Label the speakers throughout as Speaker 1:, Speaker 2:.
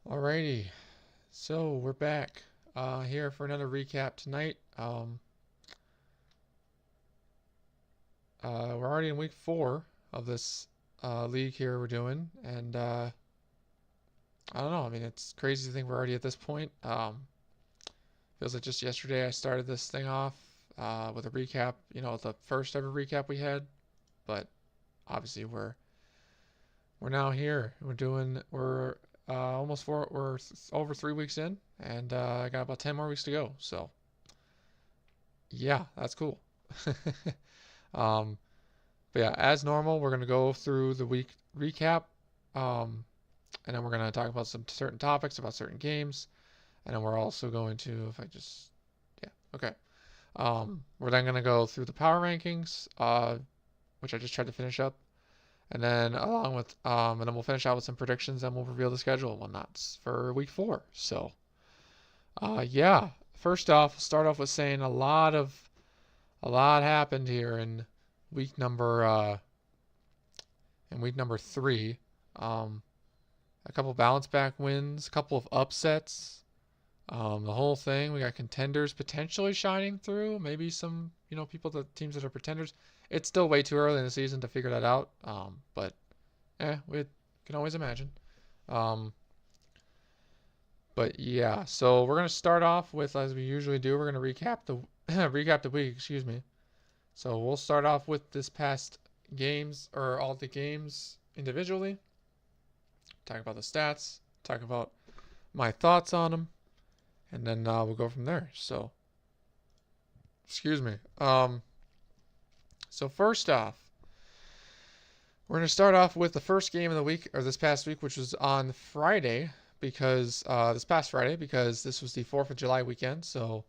Speaker 1: Alrighty, so we're back here for another recap tonight. We're already in week 4 of this league here we're doing, and I don't know. I mean, it's crazy to think we're already at this point. Feels like just yesterday I started this thing off with a recap. You know, the first ever recap we had, but obviously we're now here. We're almost four. We're over 3 weeks in, and I got about 10 more weeks to go. So yeah, that's cool. um, but yeah, as normal, we're gonna go through the week recap, um, and then we're gonna talk about some certain topics about certain games, and then we're also going to, if I just, yeah, okay. We're then gonna go through the power rankings, which I just tried to finish up. And then along with and then we'll finish out with some predictions and we'll reveal the schedule and whatnot for week 4. So yeah. First off, we'll start off with saying a lot happened here week number in week number 3. A couple bounce back wins, a couple of upsets. The whole thing. We got contenders potentially shining through. Maybe some, teams that are pretenders. It's still way too early in the season to figure that out. But we can always imagine. Um, but yeah, so we're gonna start off with, as we usually do, we're gonna recap the recap the week. Excuse me. So we'll start off with this past games or all the games individually. Talk about the stats. Talk about my thoughts on them, and then we'll go from there. So, excuse me. So first off, we're going to start off with the first game of the week, or this past week, which was on Friday, because this past Friday, because this was the 4th of July weekend. So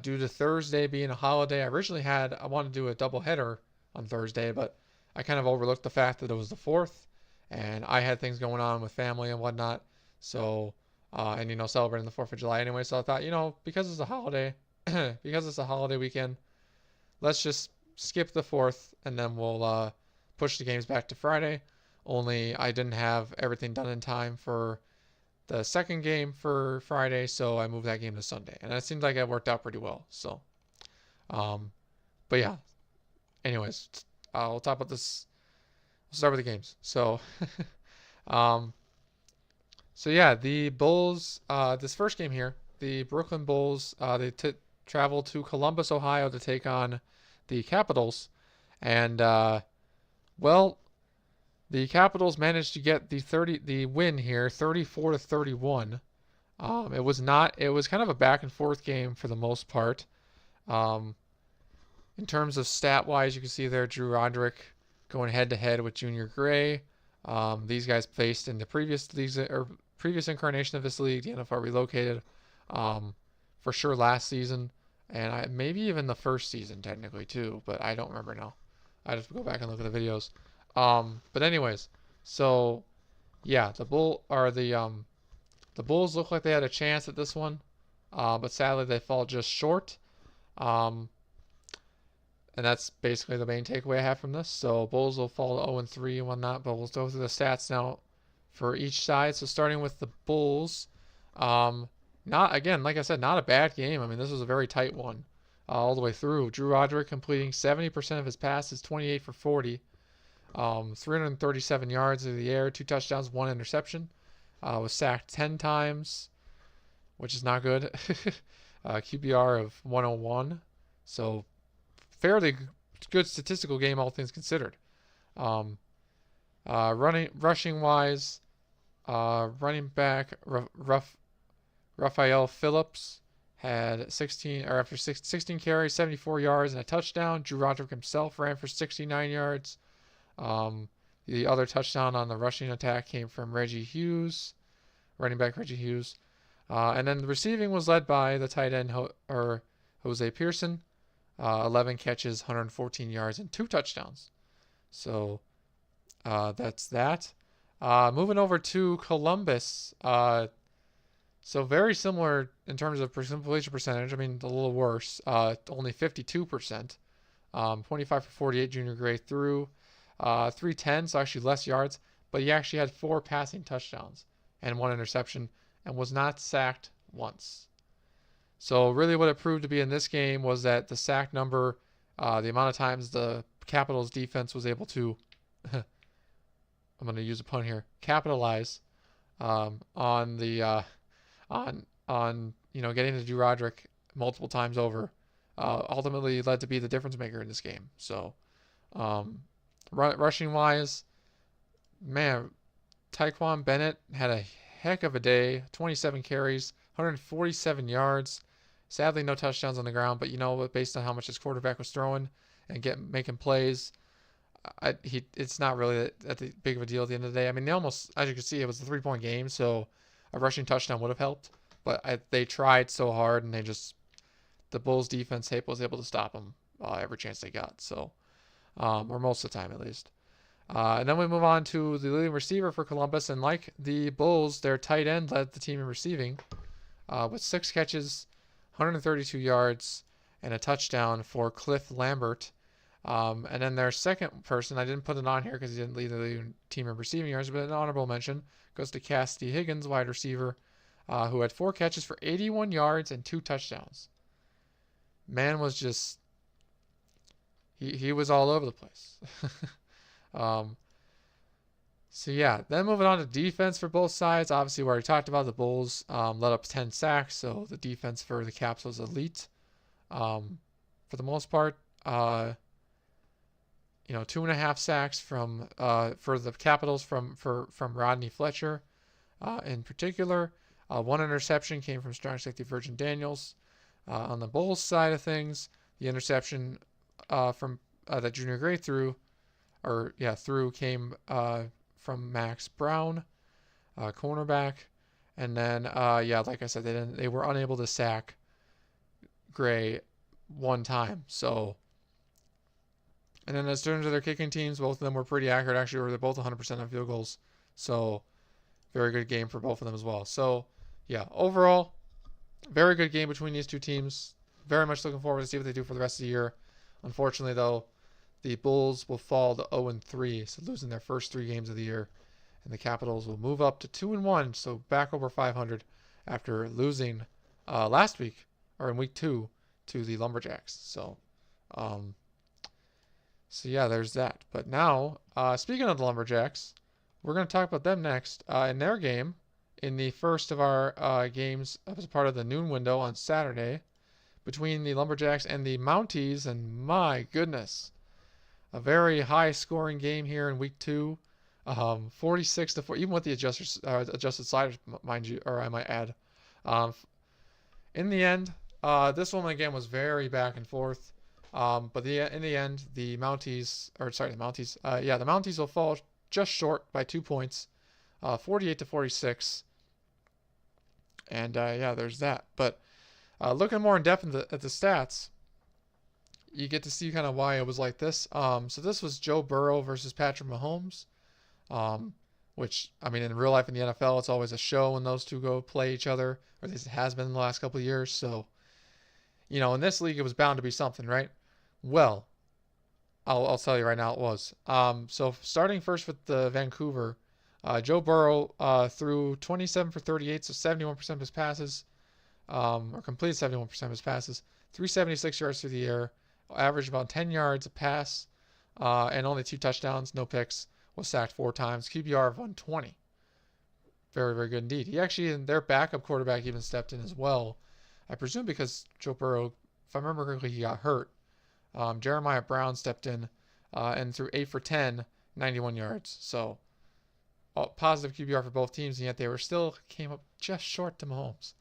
Speaker 1: due to Thursday being a holiday, I wanted to do a double header on Thursday, but I kind of overlooked the fact that it was the 4th, and I had things going on with family and whatnot. So, and celebrating the 4th of July anyway. So I thought, because it's a holiday, because it's a holiday weekend, let's just skip the 4th, and then we'll push the games back to Friday. Only I didn't have everything done in time for the second game for Friday, so I moved that game to Sunday, and it seemed like it worked out pretty well. So, but yeah. Anyways, we'll talk about this. We'll start with the games. So, um, so yeah, the Bulls. This first game here, the Brooklyn Bulls. They traveled to Columbus, Ohio, to take on the Capitals, and well, the Capitals managed to get the win here, 34-31. It was kind of a back and forth game for the most part. In terms of stat wise, you can see there Drew Roderick going head to head with Junior Gray. These guys faced in the previous incarnation of this league, the NFL relocated, for sure last season, and maybe even the first season technically too, but I don't remember now. I have to go back and look at the videos. But anyways, so yeah, the Bulls look like they had a chance at this one, but sadly they fall just short. And that's basically the main takeaway I have from this. So Bulls will fall to 0-3 and whatnot, but we'll go through the stats now for each side. So starting with the Bulls, not again, like I said, not a bad game. I mean, this was a very tight one all the way through. Drew Roderick completing 70% of his passes, 28 for 40, 337 yards in the air, 2 touchdowns, 1 interception. Was sacked 10 times, which is not good. QBR of 101, so fairly good statistical game, all things considered. Rushing wise, running back Raphael Phillips had 16 carries, 74 yards, and a touchdown. Drew Roderick himself ran for 69 yards. The other touchdown on the rushing attack came from running back Reggie Hughes. And then the receiving was led by the tight end Jose Pearson. 11 catches, 114 yards, and 2 touchdowns. So that's that. Moving over to Columbus. So very similar in terms of completion percentage. I mean, a little worse. Only 52%. 25 for 48. Junior Gray threw 310, so actually less yards. But he actually had 4 passing touchdowns and 1 interception. and was not sacked once. So really what it proved to be in this game was that the sack number, the amount of times the Capitals defense was able to, I'm going to use a pun here, capitalize on the on getting to Drew Roderick multiple times over, ultimately led to be the difference maker in this game. So rushing wise, man, Tyquan Bennett had a heck of a day. 27 carries, 147 yards. Sadly, no touchdowns on the ground, but based on how much his quarterback was throwing and making plays, it's not really that big of a deal at the end of the day. I mean, they almost, as you can see, it was a 3-point game, so a rushing touchdown would have helped. But they tried so hard, and the Bulls defense was able to stop them every chance they got. So, or most of the time at least. And then we move on to the leading receiver for Columbus, and like the Bulls, their tight end led the team in receiving with 6 catches, 132 yards, and a touchdown for Cliff Lambert. And then their second person, I didn't put it on here because he didn't lead the team in receiving yards, but an honorable mention goes to Cassidy Higgins, wide receiver, who had 4 catches for 81 yards and 2 touchdowns. Man was just, he was all over the place. So yeah, then moving on to defense for both sides. Obviously, we already talked about the Bulls let up 10 sacks, so the defense for the Caps was elite. For the most part, 2.5 sacks from for the Capitals from Rodney Fletcher, in particular. 1 interception came from strong safety Virgin Daniels. On the Bulls side of things, the interception from that Junior Gray threw came from Max Brown, cornerback, and then like I said, they were unable to sack Gray one time. So, and then as terms of their kicking teams, both of them were pretty accurate. Actually, they're both 100% on field goals. So, very good game for both of them as well. So, yeah, overall, very good game between these two teams. Very much looking forward to see what they do for the rest of the year. Unfortunately, though, the Bulls will fall to 0-3, so losing their first 3 games of the year. And the Capitals will move up to 2-1, so back over 500 after losing last week, or in week 2, to the Lumberjacks. So yeah, there's that. But now, speaking of the Lumberjacks, we're going to talk about them next. In their game, in the first of our games as part of the noon window on Saturday, between the Lumberjacks and the Mounties, and my goodness, a very high-scoring game here in Week 2, 46-4, even with the adjusted sliders, mind you, or I might add. In the end, this one again was very back and forth, but in the end, the Mounties will fall just short by 2 points, 48-46, and there's that. But looking more in depth at the stats, you get to see kind of why it was like this. So this was Joe Burrow versus Patrick Mahomes, which, I mean, in real life in the NFL, it's always a show when those two go play each other, or at least it has been in the last couple of years. So, in this league, it was bound to be something, right? Well, I'll tell you right now it was. So starting first with the Vancouver, Joe Burrow threw 27 for 38, so 71% of his passes, or completed 71% of his passes, 376 yards through the air, averaged about 10 yards a pass, and only 2 touchdowns, no picks, was sacked 4 times, QBR of 120. Very, very good indeed. He actually, and their backup quarterback even stepped in as well. I presume because Joe Burrow, if I remember correctly, he got hurt. Jeremiah Brown stepped in and threw 8 for 10, 91 yards. So, positive QBR for both teams, and yet they came up just short to Mahomes.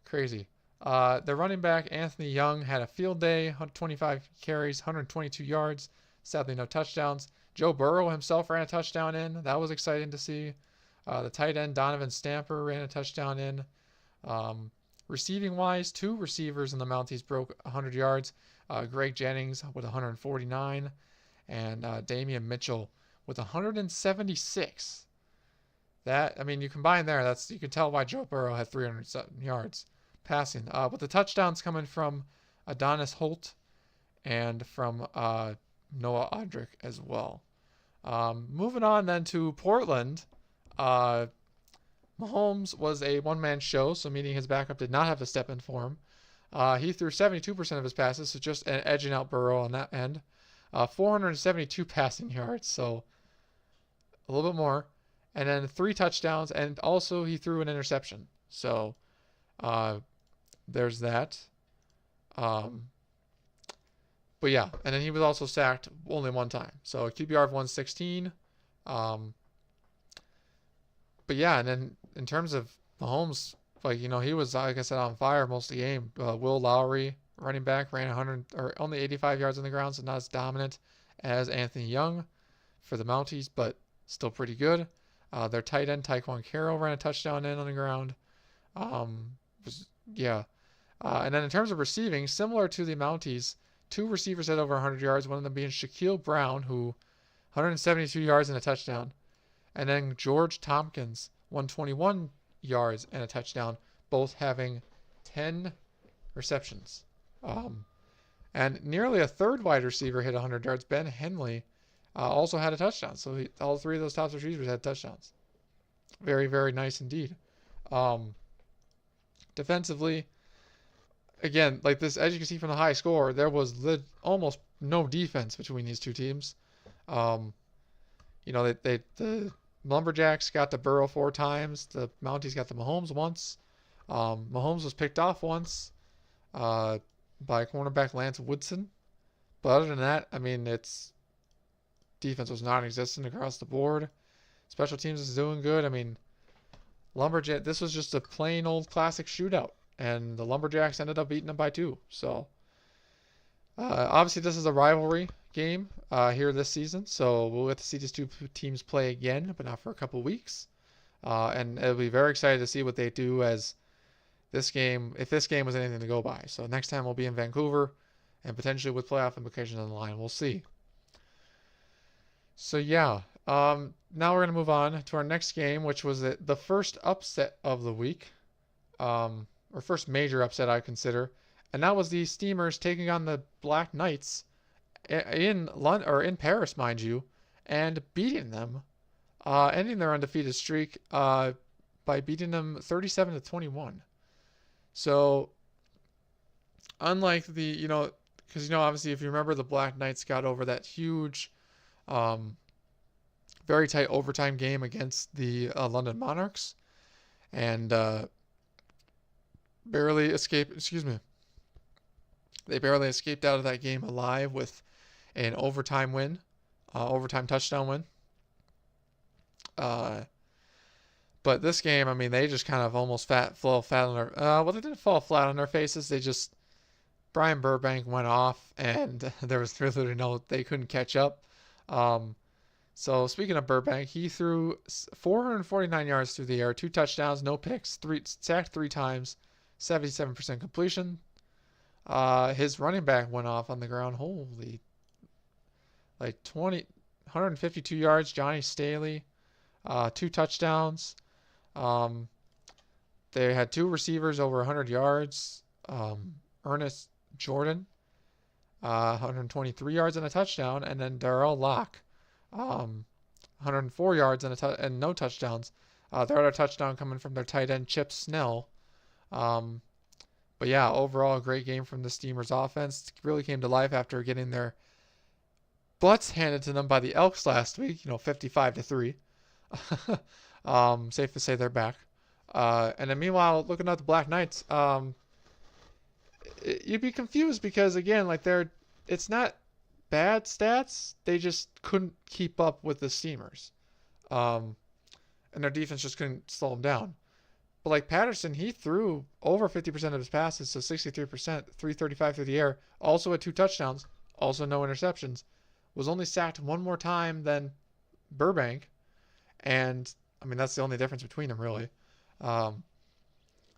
Speaker 1: Crazy. Their running back, Anthony Young, had a field day, 125 carries, 122 yards. Sadly, no touchdowns. Joe Burrow himself ran a touchdown in. That was exciting to see. The tight end, Donovan Stamper, ran a touchdown in. Receiving-wise, 2 receivers in the Mounties broke 100 yards. Greg Jennings with 149, and Damian Mitchell with 176. You combine there, you can tell why Joe Burrow had 300 yards passing. But the touchdowns coming from Adonis Holt and from Noah Odrick as well. Moving on then to Portland. Mahomes was a one-man show, so meaning his backup did not have to step in for him. He threw 72% of his passes, so just edging out Burrow on that end. 472 passing yards, so a little bit more. And then 3 touchdowns, and also he threw an interception. So there's that. But yeah, and then he was also sacked only one time. So a QBR of 116. But yeah, and then in terms of Mahomes, like, he was, like I said, on fire most of the game. Will Lowry, running back, ran 100 or only 85 yards on the ground, so not as dominant as Anthony Young for the Mounties, but still pretty good. Their tight end, Tyquan Carroll, ran a touchdown in on the ground. Yeah. And then in terms of receiving, similar to the Mounties, 2 receivers had over 100 yards, one of them being Shaquille Brown, who 172 yards and a touchdown. And then George Tompkins, 121 yards and a touchdown, both having 10 receptions. And nearly a third wide receiver hit 100 yards. Ben Henley also had a touchdown. So all 3 of those top receivers had touchdowns. Very, very nice indeed. Defensively, again, like this, as you can see from the high score, there was almost no defense between these two teams. The Lumberjacks got to Burrow 4 times. The Mounties got to Mahomes once. Mahomes was picked off once by cornerback Lance Woodson. But other than that, I mean, its defense was non-existent across the board. Special teams is doing good. I mean, this was just a plain old classic shootout. And the Lumberjacks ended up beating them by 2. So, obviously this is a rivalry game here this season, so we'll get to see these 2 teams play again, but not for a couple weeks. And it'll be very excited to see what they do as this game, if this game was anything to go by. So next time we'll be in Vancouver, and potentially with playoff implications on the line. We'll see. So yeah, now we're going to move on to our next game, which was the first upset of the week, or first major upset I consider, and that was the Steamers taking on the Black Knights in Paris, mind you, and beating them, ending their undefeated streak by beating them 37-21. So, unlike because obviously if you remember, the Black Knights got over that huge, very tight overtime game against the London Monarchs, and barely escaped. Excuse me. They barely escaped out of that game alive with an overtime touchdown win. But this game, I mean, they just kind of almost fell flat on their. They didn't fall flat on their faces. Brian Burbank went off, and there was literally they couldn't catch up. So speaking of Burbank, he threw 449 yards through the air, 2 touchdowns, no picks, sacked 3 times, 77% completion. His running back went off on the ground. Holy, 152 yards. Johnny Staley, 2 touchdowns. They had 2 receivers over 100 yards. Ernest Jordan, 123 yards and a touchdown, and then Darrell Locke, 104 yards and no touchdowns. Their other touchdown coming from their tight end Chip Snell. But yeah, overall a great game from the Steamers offense. It really came to life after getting their butts handed to them by the Elks last week, 55-3. Safe to say they're back. And then meanwhile, looking at the Black Knights, you'd be confused because again, it's not bad stats. They just couldn't keep up with the Steamers. And their defense just couldn't slow them down. But Patterson, he threw over 50% of his passes, so 63%, 335 through the air. Also had 2 touchdowns, also no interceptions. Was only sacked 1 more time than Burbank. And, I mean, that's the only difference between them, really. And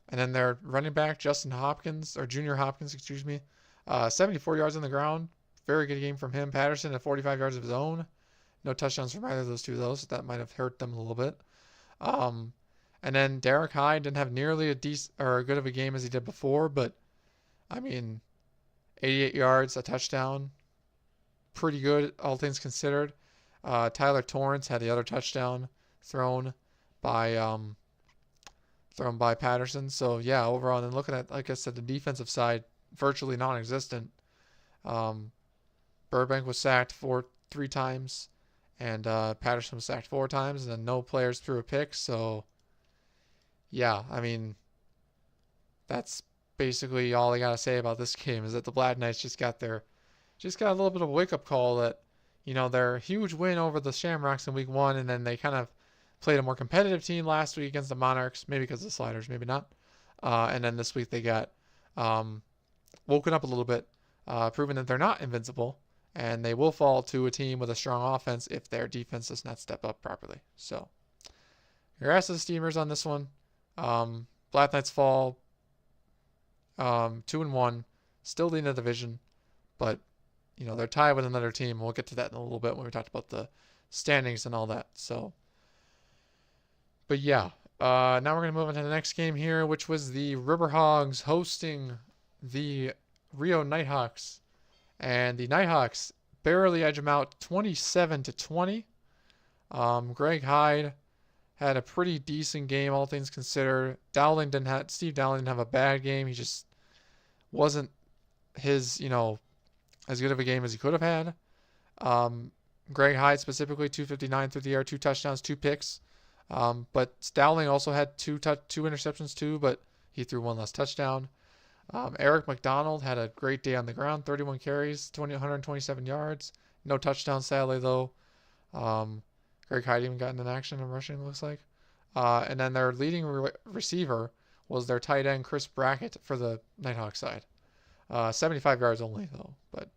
Speaker 1: then their running back, Junior Hopkins, 74 yards on the ground. Very good game from him. Patterson at 45 yards of his own. No touchdowns from either of those 2, though, so that might have hurt them a little bit. And then Derek Hyde didn't have nearly a good of a game as he did before, but, I mean, 88 yards, a touchdown. Pretty good, all things considered. Tyler Torrance had the other touchdown thrown by thrown by Patterson. So yeah, overall, and looking at, like I said, the defensive side, virtually non-existent. Um, Burbank was sacked 3 times, and Patterson was sacked 4 times, and then no players threw a pick. So yeah, I mean, that's basically all I gotta say about this game is that the Black Knights just got a little bit of a wake up call that, their huge win over the Shamrocks in week 1, and then they kind of played a more competitive team last week against the Monarchs, maybe because of the Sliders, maybe not. And then this week they got woken up a little bit, proving that they're not invincible, and they will fall to a team with a strong offense if their defense does not step up properly. So, congrats to the Steamers on this one. Black Knights fall 2-1, still leading the division, but they're tied with another team. We'll get to that in a little bit when we talked about the standings and all that. So, but yeah, now we're gonna move on to the next game here, which was the Riverhogs hosting the Rio Nighthawks, and the Nighthawks barely edge them out, 27-20. Greg Hyde had a pretty decent game, all things considered. Steve Dowling didn't have a bad game. He just wasn't his, as good of a game as he could have had. Greg Hyde specifically, 259 through the air, 2 touchdowns, 2 picks. But Dowling also had 2 interceptions too, but he threw 1 less touchdown. Eric McDonald had a great day on the ground, 31 carries, 127 yards. No touchdown, sadly, though. Greg Hyde even got in action in rushing, it looks like. And then their leading receiver was their tight end, Chris Brackett, for the Nighthawks side. 75 yards only, though. But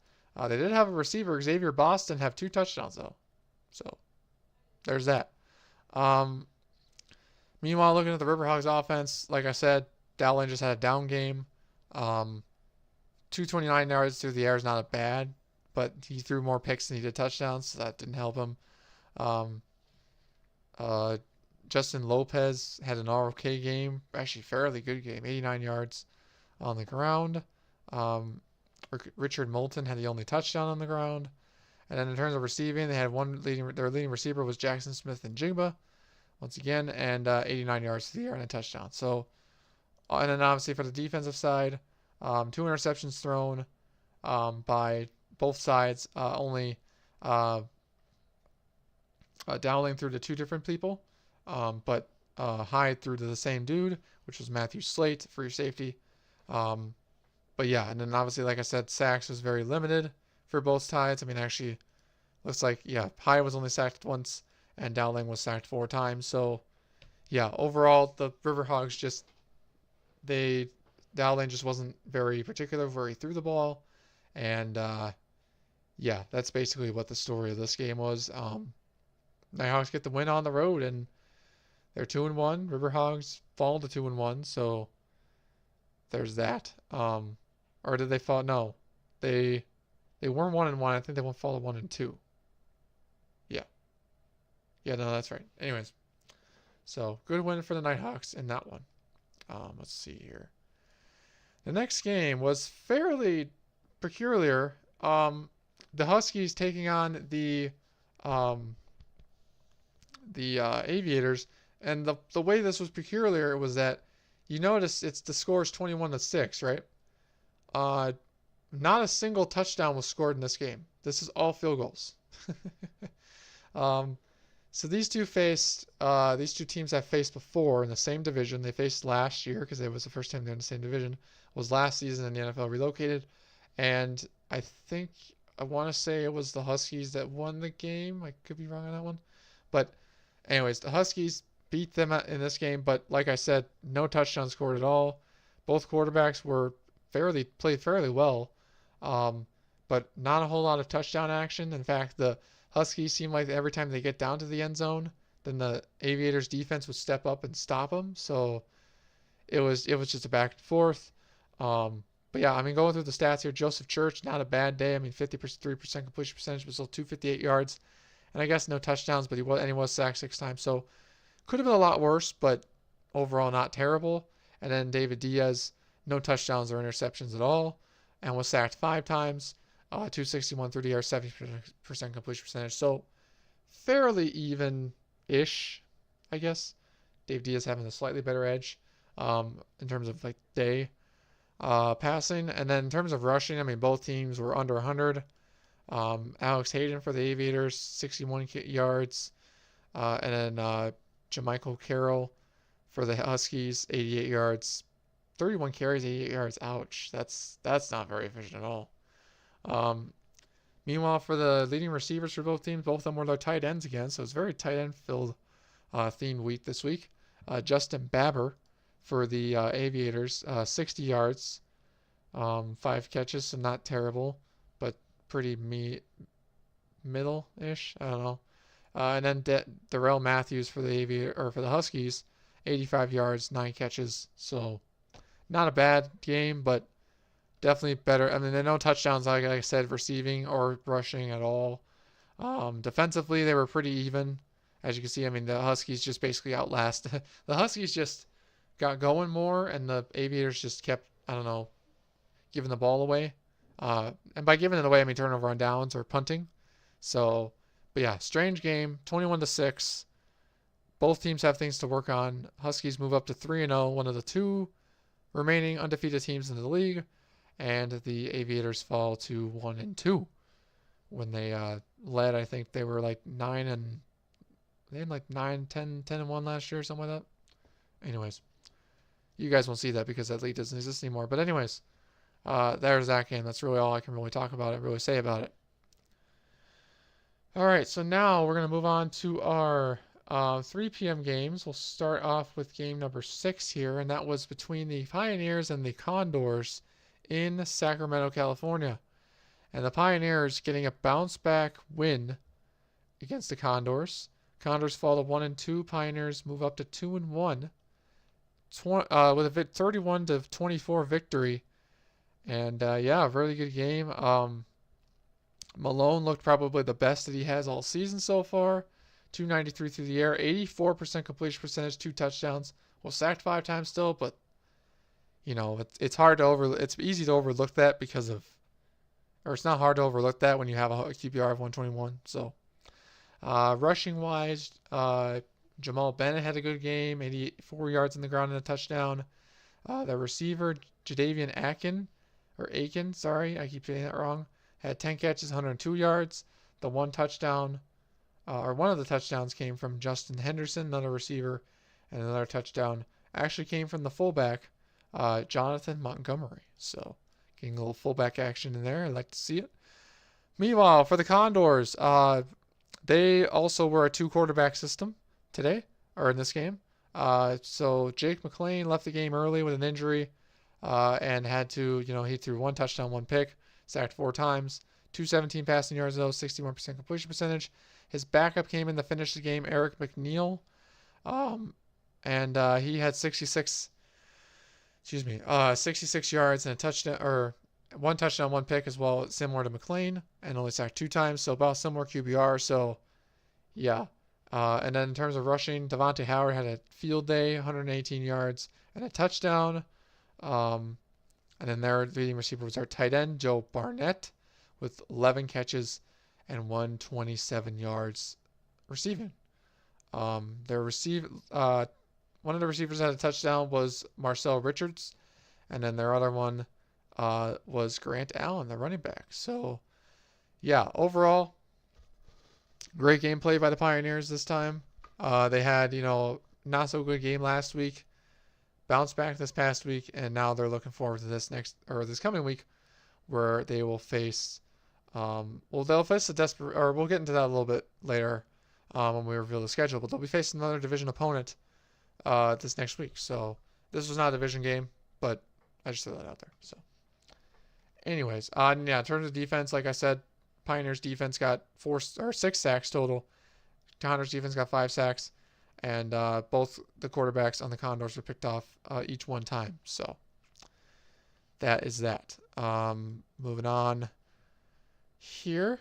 Speaker 1: they did have a receiver, Xavier Boston, have 2 touchdowns, though. So there's that. Meanwhile, looking at the Riverhogs offense, like I said, Dowling just had a down game. 229 yards through the air is not bad, but he threw more picks than he did touchdowns, so that didn't help him. Justin Lopez had an okay game, actually fairly good game, 89 yards on the ground. Richard Moulton had the only touchdown on the ground. And then in terms of receiving, they had their leading receiver was Jackson Smith and Jigba, once again, and 89 yards to the air and a touchdown. So, and then obviously for the defensive side, 2 interceptions thrown by both sides. Only Dowling threw to 2 different people, but Hyde threw to the same dude, which was Matthew Slate for your safety. But yeah, and then obviously, like I said, sacks was very limited for both sides. I mean, actually, looks like, yeah, Hyde was only sacked once, and Dowling was sacked 4 times. So, yeah, overall, the Riverhogs Dowling just wasn't very particular where he threw the ball. And, yeah, that's basically what the story of this game was. Nighthawks get the win on the road, and they're 2-1. Riverhogs fall to 2-1, so there's that. Or did they fall? No, they weren't 1-1. I think they won't fall to 1-2. Yeah, no, that's right. Anyways, so good win for the Nighthawks in that one. Let's see here. The next game was fairly peculiar. The Huskies taking on the Aviators, and the way this was peculiar was that you notice the score is 21-6, right? Not a single touchdown was scored in this game. This is all field goals. So these two teams have faced before in the same division. They faced last year because it was the first time they're in the same division. It was last season, and the NFL relocated. And I want to say it was the Huskies that won the game. I could be wrong on that one. But anyways, the Huskies beat them in this game. But like I said, no touchdowns scored at all. Both quarterbacks played fairly well, but not a whole lot of touchdown action. In fact, the Huskies seem like every time they get down to the end zone, then the Aviators defense would step up and stop them. So it was just a back and forth. But yeah, I mean, going through the stats here, Joseph Church, not a bad day. I mean, 53% completion percentage, but still 258 yards, and I guess no touchdowns, but he was sacked 6 times. So could have been a lot worse, but overall not terrible. And then David Diaz, no touchdowns or interceptions at all, and was sacked 5 times. 261 through the air, 70% completion percentage. So fairly even-ish, I guess. Dave Diaz having a slightly better edge. in terms of like day passing. And then in terms of rushing, I mean, both teams were under 100. Alex Hayden for the Aviators, 61 yards. And then Jamichael Carroll for the Huskies, 88 yards. 31 carries, 88 yards. Ouch. That's not very efficient at all. Meanwhile, for the leading receivers for both teams, both of them were their tight ends again. So it's very tight end filled themed week this week. Justin Babber for the Aviators, 60 yards, 5 catches, so not terrible, but pretty middle-ish. I don't know. And then Darrell Matthews for the Huskies, 85 yards, 9 catches. So not a bad game, but definitely better. I mean, there are no touchdowns, like I said, receiving or rushing at all. Defensively, they were pretty even. As you can see, I mean, the Huskies just basically outlasted. The Huskies just got going more, and the Aviators just kept, I don't know, giving the ball away. And by giving it away, I mean turnover on downs or punting. So, but yeah, strange game, 21-6. Both teams have things to work on. Huskies move up to 3-0, one of the 2 remaining undefeated teams in the league. And the Aviators fall to 1-2. When they led, I think they were like 9 they had like 9, 10, 10-1 last year or something like that. Anyways, you guys won't see that because that league doesn't exist anymore. But anyways, there's that game. That's really all I can really talk about it, really say about it. All right, so now we're going to move on to our 3 p.m. games. We'll start off with game number 6 here, and that was between the Pioneers and the Condors in Sacramento, California. And the Pioneers getting a bounce-back win against the Condors. Condors fall to 1-2. Pioneers move up to 2-1 with a 31-24 victory. And yeah, a really good game. Malone looked probably the best that he has all season so far. 293 through the air, 84% completion percentage, 2 touchdowns. Well, sacked 5 times still, but you know, it's hard to it's easy to overlook that or it's not hard to overlook that when you have a QBR of 121. So, rushing wise, Jamal Bennett had a good game, 84 yards on the ground and a touchdown. The receiver, Jadavian Aiken, sorry, I keep saying that wrong, had 10 catches, 102 yards. The one touchdown, or one of the touchdowns came from Justin Henderson, another receiver, and another touchdown actually came from the fullback, Jonathan Montgomery. So, getting a little fullback action in there. I'd like to see it. Meanwhile, for the Condors, they also were a 2-quarterback system today, or in this game. So Jake McLean left the game early with an injury, and had to, he threw 1 touchdown, 1 pick, sacked 4 times, 217 passing yards though, 61% completion percentage. His backup came in to finish the game, Eric McNeil, and he had 66 yards and a touchdown, or 1 touchdown, 1 pick as well, similar to McLean, and only sacked 2 times, so about similar QBR. So, yeah. And then in terms of rushing, Devontae Howard had a field day, 118 yards and a touchdown. And then their leading receiver was our tight end, Joe Barnett, with 11 catches and 127 yards receiving. One of the receivers that had a touchdown was Marcel Richards, and then their other one was Grant Allen, the running back. So, yeah, overall, great gameplay by the Pioneers this time. They had, not so good game last week, bounced back this past week, and now they're looking forward to this coming week, where they will face, they'll face we'll get into that a little bit later when we reveal the schedule, but they'll be facing another division opponent this next week. So this was not a division game, but I just threw that out there. So, anyways, in terms of defense, like I said, Pioneers defense got 6 sacks total. Condors defense got 5 sacks, and both the quarterbacks on the Condors were picked off each 1 time. So that is that. Moving on here.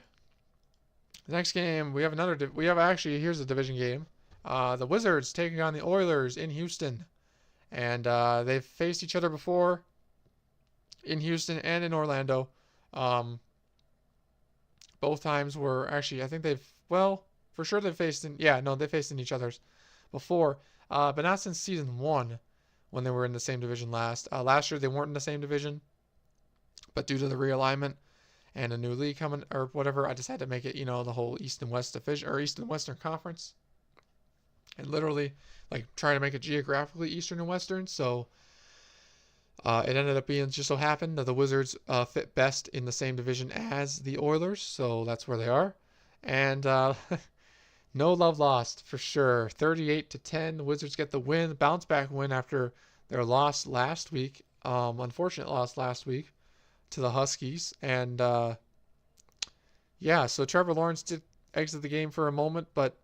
Speaker 1: The next game here's a division game. The Wizards taking on the Oilers in Houston, and they've faced each other before in Houston and in Orlando. Both times were actually, I think they faced in each other's before, but not since season 1, when they were in the same division last. Last year they weren't in the same division, but due to the realignment and a new league coming or whatever, I just had to make it, the whole East and West division or East and Western Conference, and literally like try to make it geographically Eastern and Western. So it ended up being just so happened that the Wizards fit best in the same division as the Oilers, so that's where they are. And no love lost for sure. 38-10, the Wizards get the win, bounce back win after their loss last week. Unfortunate loss last week to the Huskies. And yeah, so Trevor Lawrence did exit the game for a moment, but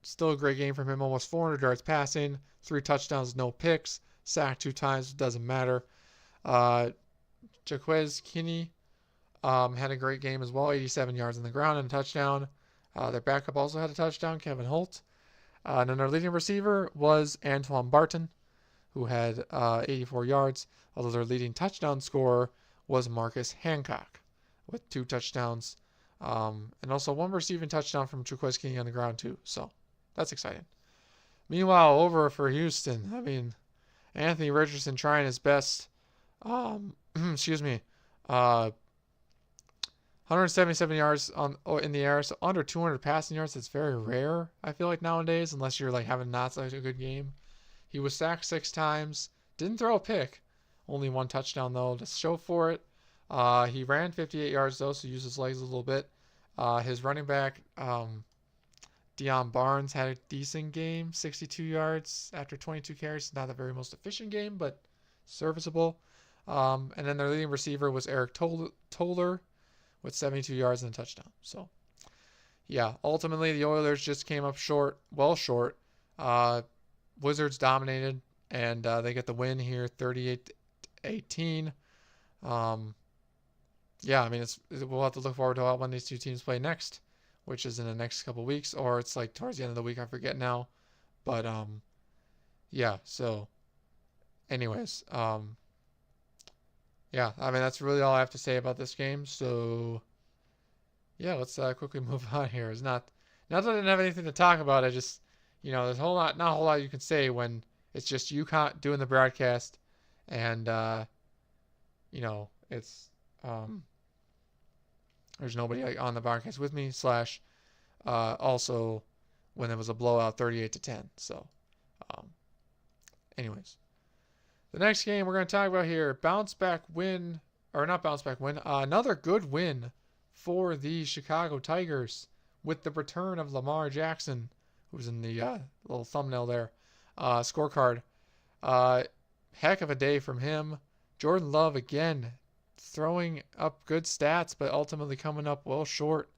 Speaker 1: still a great game from him. Almost 400 yards passing, 3 touchdowns, no picks, sacked 2 times, doesn't matter. Jaquez Kinney had a great game as well, 87 yards on the ground and a touchdown. Their backup also had a touchdown, Kevin Holt. And then their leading receiver was Antoine Barton, who had 84 yards, although their leading touchdown scorer was Marcus Hancock with 2 touchdowns, and also 1 receiving touchdown from Jaquez Kinney on the ground too. So that's exciting. Meanwhile, over for Houston, I mean, Anthony Richardson trying his best. 177 yards in the air, so under 200 passing yards. It's very rare, I feel like, nowadays, unless you're like having not such a good game. He was sacked 6 times, didn't throw a pick, only 1 touchdown though to show for it. He ran 58 yards though, so used his legs a little bit. His running back, Deion Barnes, had a decent game, 62 yards after 22 carries. Not the very most efficient game, but serviceable. And then their leading receiver was Eric Toller with 72 yards and a touchdown. So, yeah, ultimately the Oilers just came up short, well short. Wizards dominated, and they get the win here, 38-18. Yeah, I mean, we'll have to look forward to when these two teams play next, which is in the next couple weeks, or it's like towards the end of the week. I forget now, but yeah. So, anyways, yeah, I mean, that's really all I have to say about this game. So, yeah, let's quickly move on here. It's not that I didn't have anything to talk about. I just, there's not a whole lot you can say when it's just you doing the broadcast, and it's there's nobody on the broadcast with me. / also when there was a blowout, 38-10. So, anyways. The next game we're going to talk about here, another good win for the Chicago Tigers with the return of Lamar Jackson, who's in the little thumbnail there, scorecard. Heck of a day from him. Jordan Love again throwing up good stats, but ultimately coming up well short.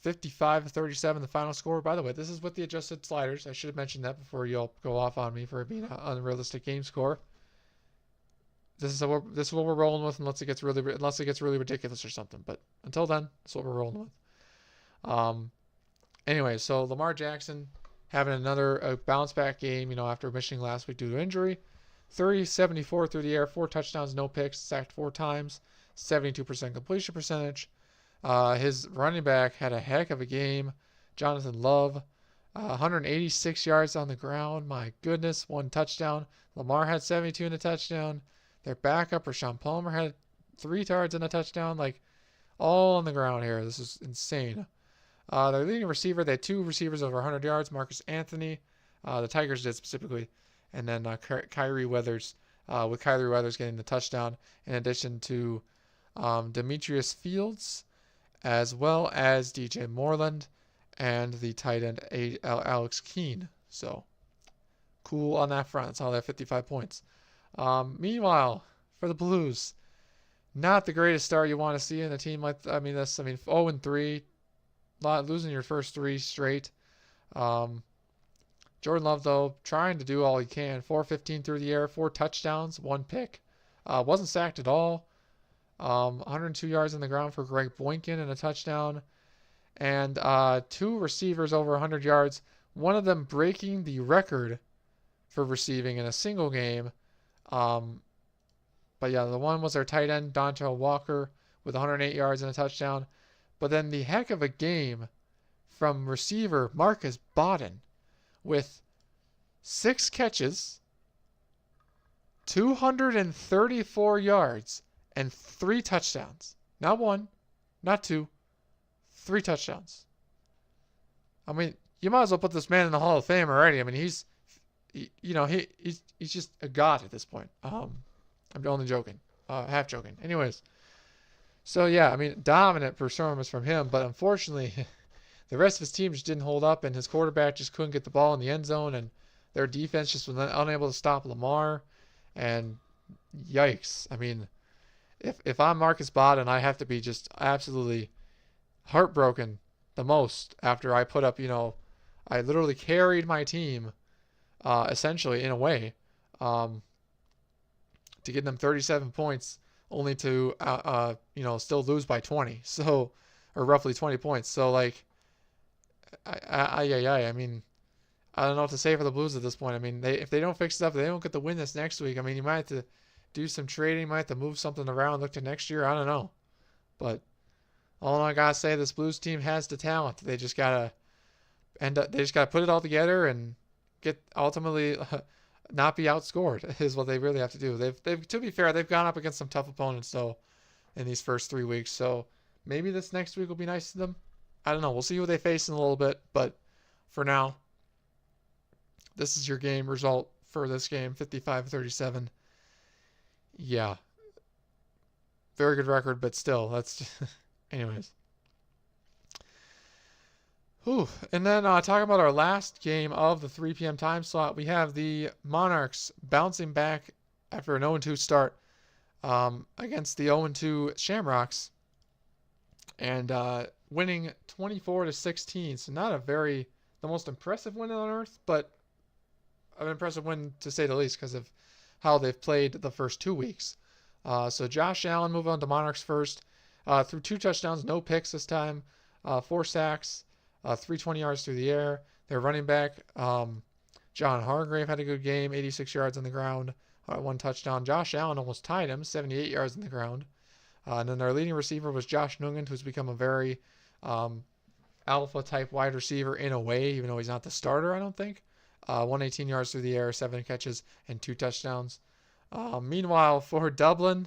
Speaker 1: 55-37, the final score. By the way, this is with the adjusted sliders. I should have mentioned that before you all go off on me for it being an unrealistic game score. This is what we're rolling with, unless it gets really ridiculous or something. But until then, that's what we're rolling with. Anyway, so Lamar Jackson having another bounce back game. After missing last week due to injury. 30-74 through the air, 4 touchdowns, no picks, sacked 4 times, 72% completion percentage. His running back had a heck of a game. Jonathan Love, 186 yards on the ground. My goodness, 1 touchdown. Lamar had 72 and a touchdown. Their backup, Rashawn Palmer, had 3 yards and a touchdown. Like, all on the ground here. This is insane. Their leading receiver, they had 2 receivers over 100 yards. Marcus Anthony, the Tigers did specifically. And then Kyrie Weathers, with Kyrie Weathers getting the touchdown, in addition to Demetrius Fields, as well as DJ Moreland and the tight end Alex Keene. So, cool on that front. That's all that 55 points. Meanwhile, for the Blues, not the greatest start you want to see in a team like, 0-3, losing your first 3 straight. Jordan Love, though, trying to do all he can. 415 through the air, 4 touchdowns, 1 pick. Wasn't sacked at all. 102 yards on the ground for Greg Boykin and a touchdown. And 2 receivers over 100 yards. One of them breaking the record for receiving in a single game. But yeah, the one was their tight end, Dontrell Walker, with 108 yards and a touchdown. But then the heck of a game from receiver Marcus Bodden with 6 catches, 234 yards and 3 touchdowns. Not one, not two, 3 touchdowns. I mean, you might as well put this man in the Hall of Fame already. I mean, he's just a god at this point. I'm only joking, half joking. Anyways, so yeah, I mean, dominant performance from him, but unfortunately, the rest of his team just didn't hold up, and his quarterback just couldn't get the ball in the end zone, and their defense just was unable to stop Lamar. And yikes! I mean, if I'm Marcus Bott, I have to be just absolutely heartbroken the most after I put up, I literally carried my team, essentially in a way, to get them 37 points, only to still lose by 20. So, or roughly 20 points. So like, I mean, I don't know what to say for the Blues at this point. I mean, if they don't fix it up, they don't get the win this next week. I mean, you might have to do some trading, you might have to move something around, look to next year. I don't know, but all I gotta say, this Blues team has the talent. They just gotta They just gotta put it all together and get ultimately not be outscored is what they really have to do. They've to be fair, they've gone up against some tough opponents though in these first 3 weeks. So maybe this next week will be nice to them. I don't know. We'll see who they face in a little bit, but for now, this is your game result for this game, 55-37. Yeah. Very good record, but still, that's just anyways. Whew. And then talking about our last game of the 3 p.m. time slot, we have the Monarchs bouncing back after an 0-2 start against the 0-2 Shamrocks and winning 24-16. So not the most impressive win on earth, but an impressive win to say the least because of how they've played the first 2 weeks. So Josh Allen moving on to Monarchs first. Threw 2 touchdowns, no picks this time, 4 sacks, 320 yards through the air. Their running back, John Hargrave, had a good game, 86 yards on the ground, 1 touchdown. Josh Allen almost tied him, 78 yards on the ground. And then their leading receiver was Josh Nugent, who's become a very alpha-type wide receiver in a way, even though he's not the starter, I don't think. 118 yards through the air, 7 catches, and 2 touchdowns. Meanwhile, for Dublin,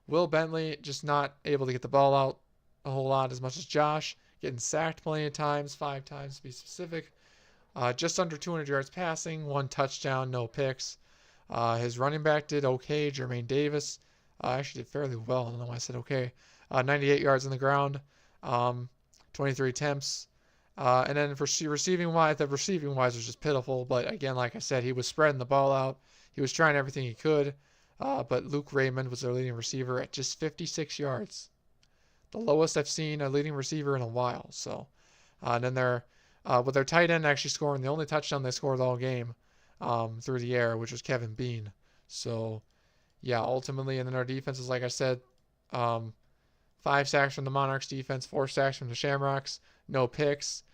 Speaker 1: Will Bentley just not able to get the ball out a whole lot as much as Josh. Getting sacked plenty of times, 5 times to be specific. Just under 200 yards passing, 1 touchdown, no picks. His running back did okay. Jermaine Davis actually did fairly well. I don't know why I said okay. 98 yards on the ground, 23 attempts. And then for receiving wise, the receiving wise was just pitiful. But again, like I said, he was spreading the ball out. He was trying everything he could. But Luke Raymond was their leading receiver at just 56 yards. The lowest I've seen a leading receiver in a while. So, and then with their tight end actually scoring the only touchdown they scored all game through the air, which was Kevin Bean. So, yeah, ultimately, and then our defense is, like I said, 5 sacks from the Monarchs defense, 4 sacks from the Shamrocks, no picks,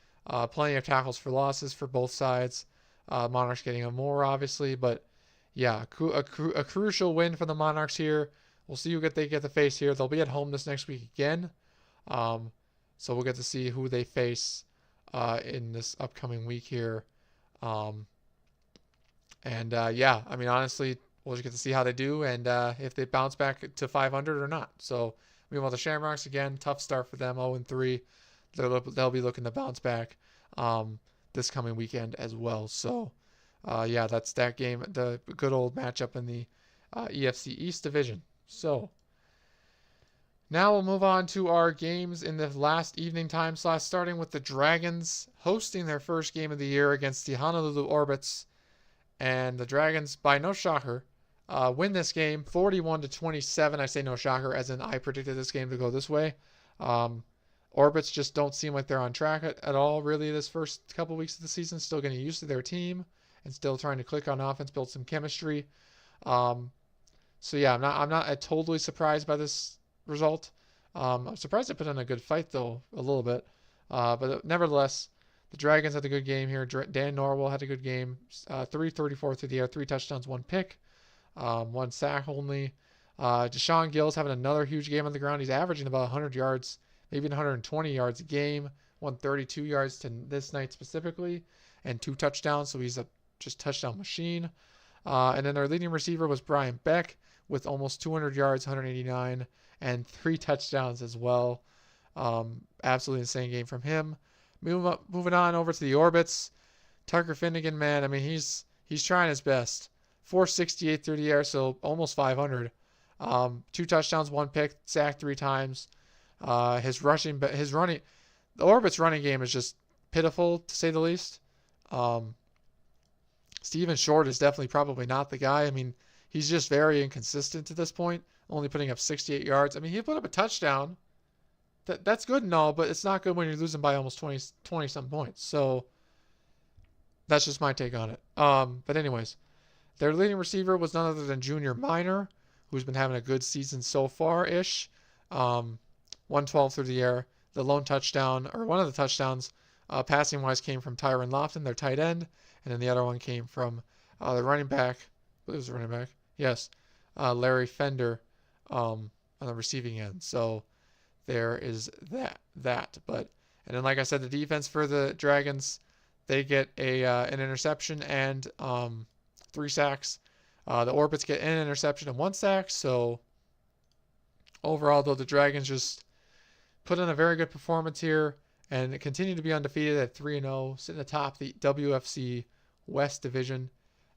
Speaker 1: plenty of tackles for losses for both sides. Monarchs getting a more, obviously, but yeah, a crucial win for the Monarchs here. We'll see who they get to face here. They'll be at home this next week again. So we'll get to see who they face in this upcoming week here. Yeah, I mean, honestly, we'll just get to see how they do and if they bounce back to 500 or not. So, meanwhile, the Shamrocks, again, tough start for them, 0-3. They'll be looking to bounce back this coming weekend as well. So, yeah, that's that game, the good old matchup in the EFC East Division. So, now we'll move on to our games in the last evening time slot, starting with the Dragons hosting their first game of the year against the Honolulu Orbits. And the Dragons, by no shocker, win this game 41-27. I say no shocker, as in I predicted this game to go this way. Orbits just don't seem like they're on track at all, really, this first couple weeks of the season. Still getting used to their team and still trying to click on offense, build some chemistry. So yeah, I'm not totally surprised by this result. I'm surprised they put in a good fight though, a little bit. But nevertheless, the Dragons had a good game here. Dan Norwell had a good game. 334 through the air, 3 touchdowns, 1 pick, 1 sack only. Deshaun Gill's having another huge game on the ground. He's averaging about 100 yards, maybe 120 yards a game. 132 yards to this night specifically, and 2 touchdowns. So he's a just touchdown machine. And then our leading receiver was Brian Beck with almost 200 yards, 189, and 3 touchdowns as well. Absolutely insane game from him. Moving on over to the Orbits. Tucker Finnegan, man, I mean, he's trying his best. 468 through the air, so almost 500. 2 touchdowns, 1 pick, sacked 3 times. His running, the Orbits running game is just pitiful to say the least. Steven Short is definitely probably not the guy. I mean, he's just very inconsistent to this point, only putting up 68 yards. I mean, he put up a touchdown. That's good and all, but it's not good when you're losing by almost 20 some points. So that's just my take on it. But anyways, their leading receiver was none other than Junior Minor, who's been having a good season so far-ish. 112 through the air. The lone touchdown, or one of the touchdowns, passing-wise, came from Tyron Lofton, their tight end, and then the other one came from the running back. I believe it was the running back. Yes, Larry Fender on the receiving end. So there is that. But and then, like I said, the defense for the Dragons, they get an interception and 3 sacks. The Orbits get an interception and 1 sack. So overall, though, the Dragons just put in a very good performance here and continue to be undefeated at 3-0, sitting atop the WFC West Division,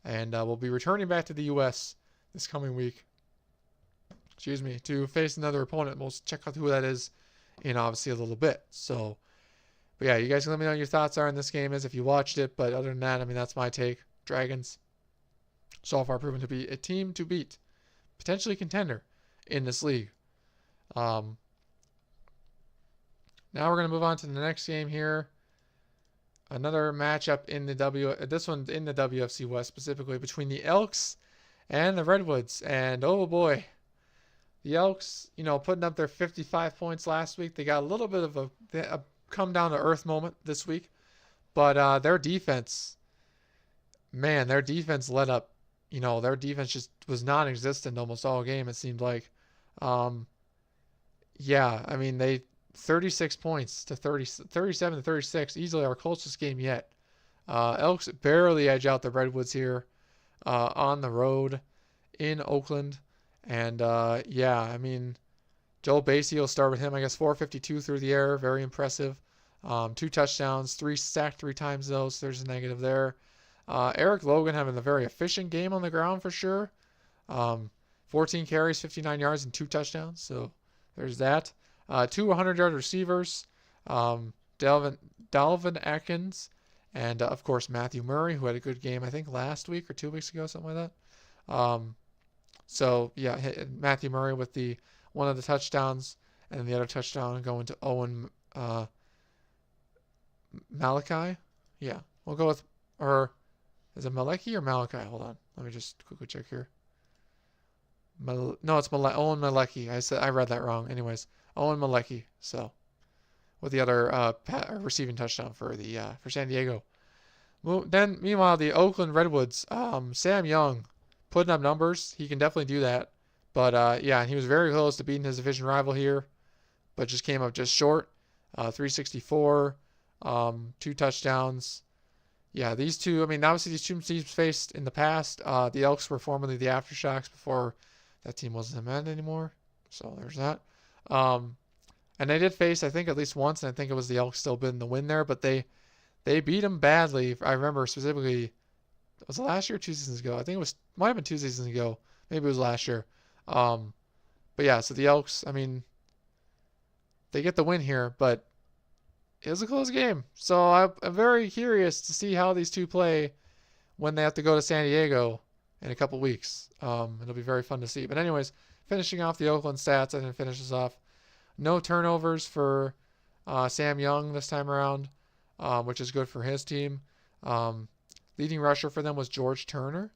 Speaker 1: and will be returning back to the U.S. this coming week. To face another opponent. We'll check out who that is in obviously a little bit. So, but yeah, you guys can let me know what your thoughts are in this game if you watched it. But other than that, I mean, that's my take. Dragons so far proven to be a team to beat, potentially contender in this league. Now we're going to move on to the next game here. Another matchup in the this one's in the WFC West, specifically between the Elks and the Redwoods. And oh boy, the Elks, putting up their 55 points last week. They got a little bit of a come down to earth moment this week. But their defense, man, their defense let up. Their defense just was non-existent almost all game, it seemed like. Yeah, I mean, they 36 points to 37 to 36, easily our closest game yet. Elks barely edge out the Redwoods here on the road in Oakland. And yeah, I mean, Joel Basie will start with him. I guess 452 through the air, very impressive. 2 touchdowns, 3 sacked 3 times though, so there's a negative there. Eric Logan having a very efficient game on the ground for sure. 14 carries, 59 yards, and 2 touchdowns. So there's that. 2 100-yard receivers, Dalvin Atkins, and of course Matthew Murray, who had a good game I think last week or 2 weeks ago, something like that. So yeah, Matthew Murray with one of the touchdowns, and then the other touchdown going to Owen Malachi. Yeah, we'll go with, or is it Maleki or Malachi? Hold on, let me just quickly check here. No, it's Owen Malecki. I read that wrong. Anyways, Owen Malecki. So with the other receiving touchdown for San Diego. Then meanwhile, the Oakland Redwoods. Sam Young putting up numbers. He can definitely do that. But yeah, he was very close to beating his division rival here, but just came up just short. 364, 2 touchdowns. Yeah, these two. I mean, obviously these two teams faced in the past. The Elks were formerly the Aftershocks before that team wasn't in Madden anymore. So there's that. And they did face, I think, at least once, and I think it was the Elks still been the win there, but they beat them badly. I remember specifically, was it last year or 2 seasons ago? I think might have been 2 seasons ago. Maybe it was last year. But yeah, so the Elks, I mean, they get the win here, but it was a close game. So I'm very curious to see how these two play when they have to go to San Diego in a couple weeks. It'll be very fun to see. But anyways, finishing off the Oakland stats, I didn't finish this off. No turnovers for Sam Young this time around, which is good for his team. Leading rusher for them was George Turner,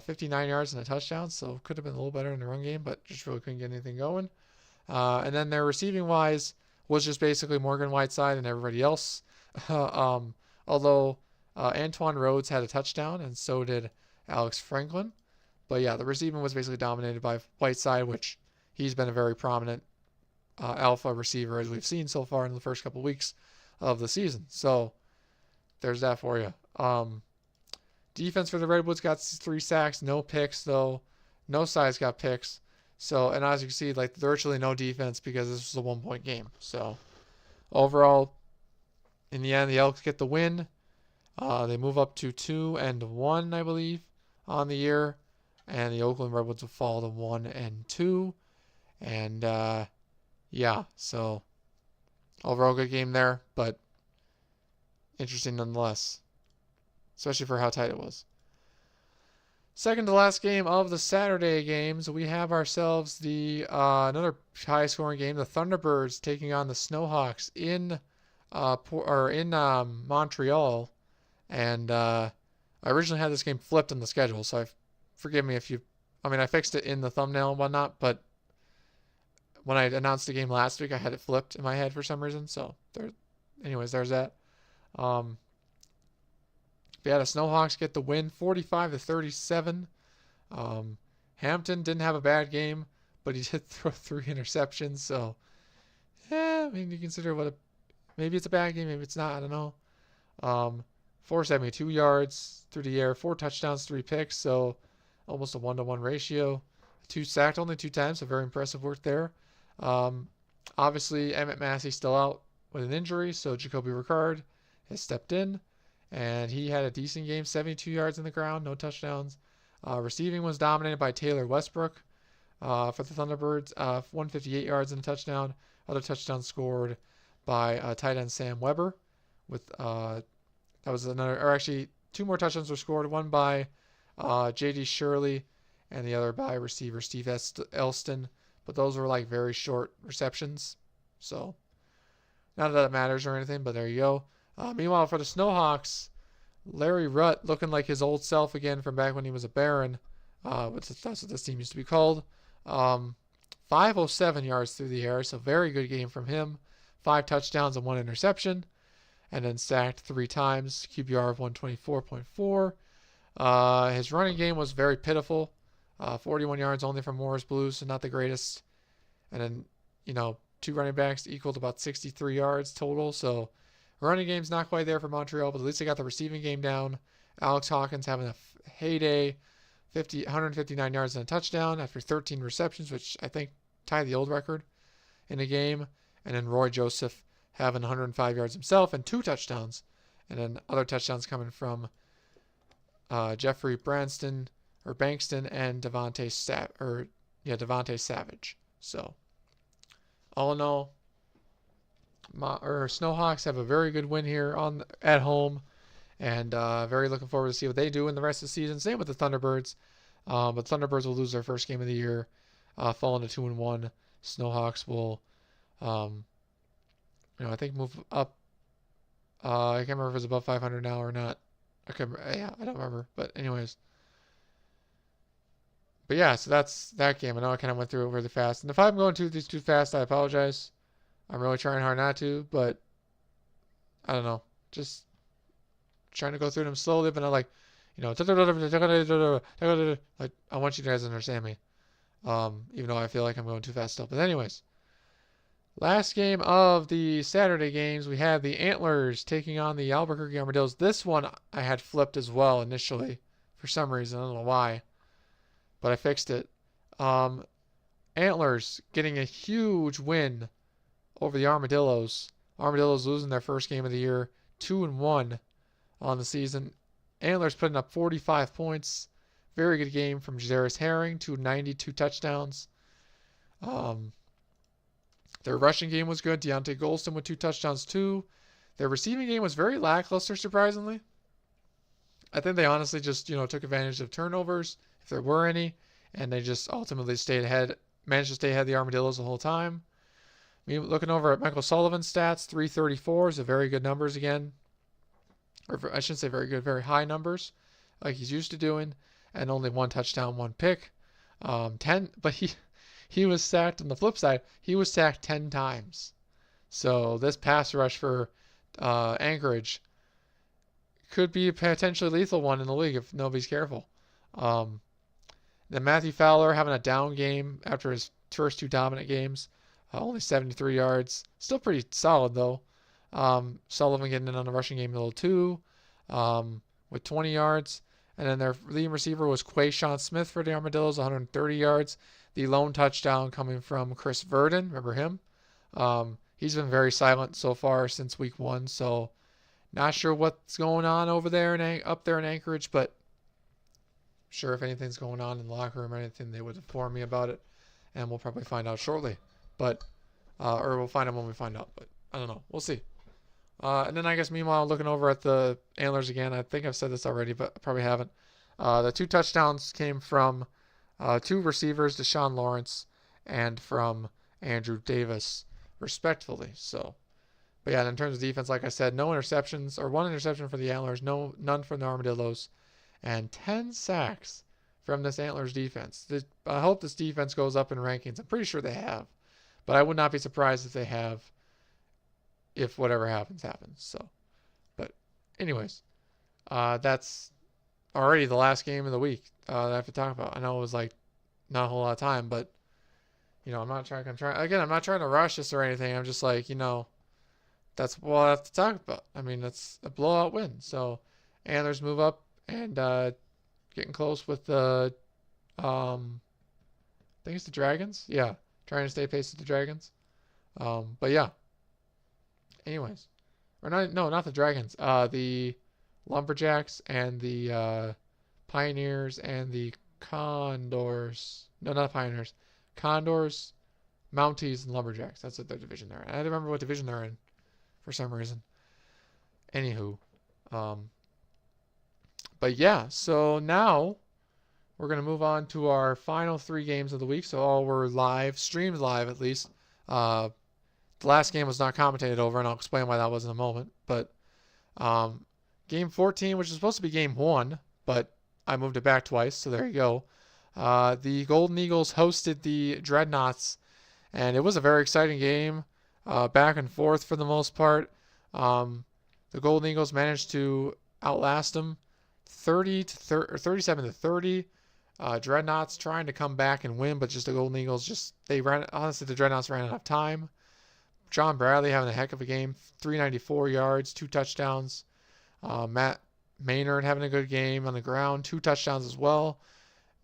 Speaker 1: 59 yards and a touchdown, so could have been a little better in the run game, but just really couldn't get anything going. And then their receiving-wise was just basically Morgan Whiteside and everybody else. Although Antoine Rhodes had a touchdown, and so did Alex Franklin. But yeah, the receiving was basically dominated by Whiteside, which he's been a very prominent alpha receiver as we've seen so far in the first couple weeks of the season. So there's that for you. Defense for the Redwoods got 3 sacks, no picks though. No sides got picks. So, and as you can see, like virtually no defense because this was a 1-point game. So, overall, in the end, the Elks get the win. They move up to 2-1, I believe, on the year, and the Oakland Redwoods will fall to 1-2. And yeah, so overall good game there, but interesting nonetheless, especially for how tight it was. Second to last game of the Saturday games, we have ourselves the another high-scoring game. The Thunderbirds taking on the Snowhawks in Montreal, and I originally had this game flipped in the schedule, so forgive me if you. I mean, I fixed it in the thumbnail and whatnot, but when I announced the game last week, I had it flipped in my head for some reason. So anyways, there's that. Yeah, the Snowhawks get the win, 45-37. Hampton didn't have a bad game, but he did throw 3 interceptions. So, I mean, you consider maybe it's a bad game, maybe it's not. I don't know. 472 yards through the air, 4 touchdowns, 3 picks. So, almost a 1-to-1 ratio. 2 sacked only 2 times, so very impressive work there. Obviously, Emmett Massey still out with an injury, so Jacoby Ricard has stepped in. And he had a decent game, 72 yards in the ground, no touchdowns. Receiving was dominated by Taylor Westbrook for the Thunderbirds, 158 yards and a touchdown. Other touchdowns scored by tight end Sam Weber. That was another, or actually 2 more touchdowns were scored. One by J.D. Shirley, and the other by receiver Steve Elston. But those were like very short receptions, so not that it matters or anything. But there you go. Meanwhile, for the Snowhawks, Larry Rutt looking like his old self again from back when he was a Baron. That's what this team used to be called. 507 yards through the air, so very good game from him. 5 touchdowns and 1 interception, and then sacked 3 times. QBR of 124.4. His running game was very pitiful. 41 yards only from Morris Blues, so not the greatest. And then, 2 running backs equaled about 63 yards total, so running game's not quite there for Montreal, but at least they got the receiving game down. Alex Hawkins having a heyday, 159 yards and a touchdown after 13 receptions, which I think tied the old record in a game. And then Roy Joseph having 105 yards himself and 2 touchdowns. And then other touchdowns coming from Jeffrey Bankston and Devontae Savage. So, all in all, Snowhawks have a very good win here at home, and very looking forward to see what they do in the rest of the season. Same with the Thunderbirds, but Thunderbirds will lose their first game of the year, falling to 2-1. Snowhawks will, I think move up. I can't remember if it's above 500 now or not. I don't remember. But anyways. But yeah, so that's that game. I know I kind of went through it really fast. And if I'm going through these too fast, I apologize. I'm really trying hard not to, but I don't know. Just trying to go through them slowly, but not like, like I want you guys to understand me. Even though I feel like I'm going too fast still. But anyways, last game of the Saturday games, we had the Antlers taking on the Albuquerque Armadillos. This one I had flipped as well initially for some reason. I don't know why, but I fixed it. Antlers getting a huge win over the Armadillos. Armadillos losing their first game of the year, 2-1 on the season. Antlers putting up 45 points. Very good game from Jadarius Herring, 292 touchdowns. Their rushing game was good. Deontay Golston with 2 touchdowns too. Their receiving game was very lackluster, surprisingly. I think they honestly just, took advantage of turnovers, if there were any, and they just ultimately managed to stay ahead of the Armadillos the whole time. Looking over at Michael Sullivan's stats, 334 is a very good numbers again. Or I shouldn't say very good, very high numbers, like he's used to doing, and only 1 touchdown, 1 pick. 10, but he was sacked on the flip side. He was sacked 10 times. So this pass rush for Anchorage could be a potentially lethal one in the league if nobody's careful. Then Matthew Fowler having a down game after his first 2 dominant games. Only 73 yards. Still pretty solid, though. Sullivan getting in on the rushing game a little too, with 20 yards. And then their leading receiver was Quayshawn Smith for the Armadillos, 130 yards. The lone touchdown coming from Chris Verdon. Remember him? He's been very silent so far since week 1, so not sure what's going on over there up there in Anchorage, but sure if anything's going on in the locker room or anything, they would inform me about it, and we'll probably find out shortly. But or we'll find out when we find out. But I don't know. We'll see. And then I guess meanwhile, looking over at the Antlers again, I think I've said this already, but I probably haven't. The 2 touchdowns came from 2 receivers, Deshaun Lawrence and from Andrew Davis, respectively. So, but yeah, in terms of defense, like I said, no interceptions, or 1 interception for the Antlers, none from the Armadillos, and 10 sacks from this Antlers defense. I hope this defense goes up in rankings. I'm pretty sure they have, but I would not be surprised if they have, if whatever happens. So, but anyways, that's already the last game of the week that I have to talk about. I know it was like not a whole lot of time, but I'm not trying to rush this or anything. I'm just like, that's what I have to talk about. I mean, that's a blowout win. So Antlers move up and getting close with the, I think it's the Dragons. Yeah, trying to stay pace with the Dragons. But yeah. Anyways, or not the Dragons. The Lumberjacks and the Pioneers and the Condors. No, not Pioneers. Condors, Mounties, and Lumberjacks. That's what their division they're in. I don't remember what division they're in for some reason. Anywho, but yeah, so now we're going to move on to our final 3 games of the week. So all were live, streamed live at least. The last game was not commentated over, and I'll explain why that was in a moment. But game 14, which is supposed to be game 1, but I moved it back twice, so there you go. The Golden Eagles hosted the Dreadnoughts, and it was a very exciting game, back and forth for the most part. The Golden Eagles managed to outlast them 37-30. Dreadnoughts trying to come back and win, but just the Golden Eagles the Dreadnoughts ran out of time. John Bradley having a heck of a game, 394 yards, 2 touchdowns. Matt Maynard having a good game on the ground, 2 touchdowns as well.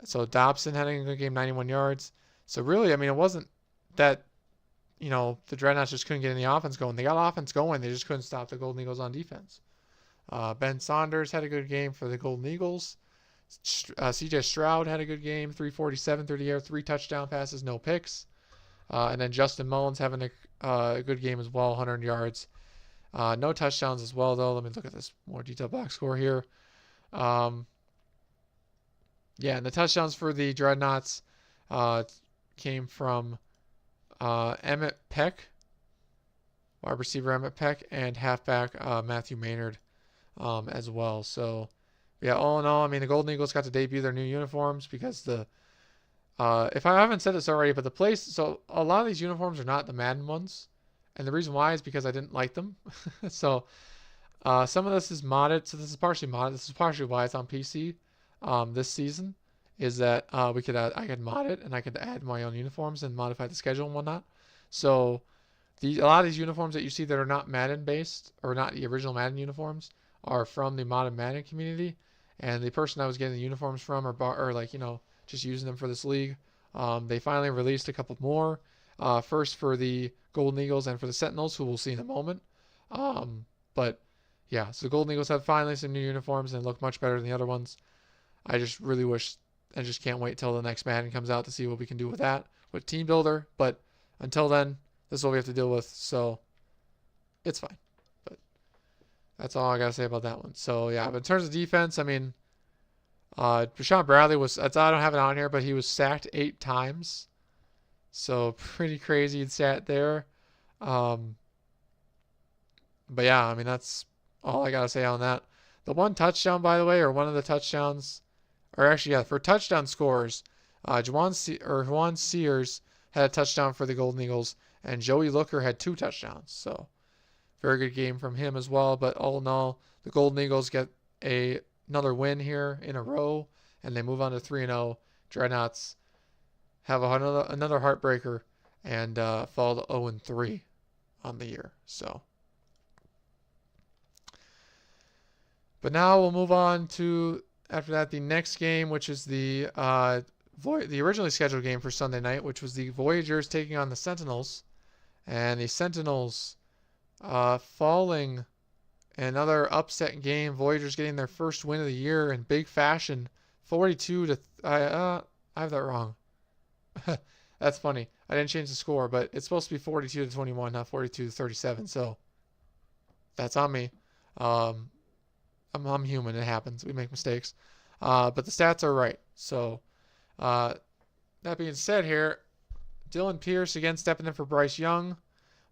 Speaker 1: So Dobson having a good game, 91 yards. So really, I mean, it wasn't that, the Dreadnoughts just couldn't get any offense going. They got offense going. They just couldn't stop the Golden Eagles on defense. Ben Saunders had a good game for the Golden Eagles. CJ Stroud had a good game, 347 through the air, 3 touchdown passes, no picks. And then Justin Mullins having a good game as well, 100 yards. No touchdowns as well, though. Let me look at this more detailed box score here. And the touchdowns for the Dreadnoughts came from Emmett Peck, wide receiver Emmett Peck, and halfback Matthew Maynard as well. So, yeah, all in all, I mean, the Golden Eagles got to debut their new uniforms because if I haven't said this already, but so a lot of these uniforms are not the Madden ones. And the reason why is because I didn't like them. So some of this is modded. So this is partially modded. This is partially why it's on PC this season, is that I could mod it and I could add my own uniforms and modify the schedule and whatnot. So a lot of these uniforms that you see that are not Madden based or not the original Madden uniforms are from the modded Madden community. And the person I was getting the uniforms from just using them for this league, they finally released a couple more. First for the Golden Eagles and for the Sentinels, who we'll see in a moment. But yeah, so the Golden Eagles have finally some new uniforms and look much better than the other ones. I just really wish, I just can't wait till the next Madden comes out to see what we can do with that, with Team Builder. But until then, this is what we have to deal with, so it's fine. But that's all I got to say about that one. So yeah, but in terms of defense, I mean, Rashawn Bradley I don't have it on here, but he was sacked 8 times. So pretty crazy and sat there. But yeah, I mean, that's all I got to say on that. The one touchdown, by the way, or one of the touchdowns, or actually, yeah, for touchdown scores, Juwan Sears had a touchdown for the Golden Eagles, and Joey Looker had 2 touchdowns. So very good game from him as well. But all in all, the Golden Eagles get another win here in a row, and they move on to 3-0. Dreadnoughts have another heartbreaker and fall to 0-3 on the year. So, but now we'll move on to after that, the next game, which is the originally scheduled game for Sunday night, which was the Voyagers taking on the Sentinels, and the Sentinels falling. Another upset game. Voyagers getting their first win of the year in big fashion, 42 to. I have that wrong. That's funny. I didn't change the score, but it's supposed to be 42 to 21, not 42 to 37. So that's on me. I'm human. It happens. We make mistakes. But the stats are right. So that being said, here, Dylan Pierce again stepping in for Bryce Young.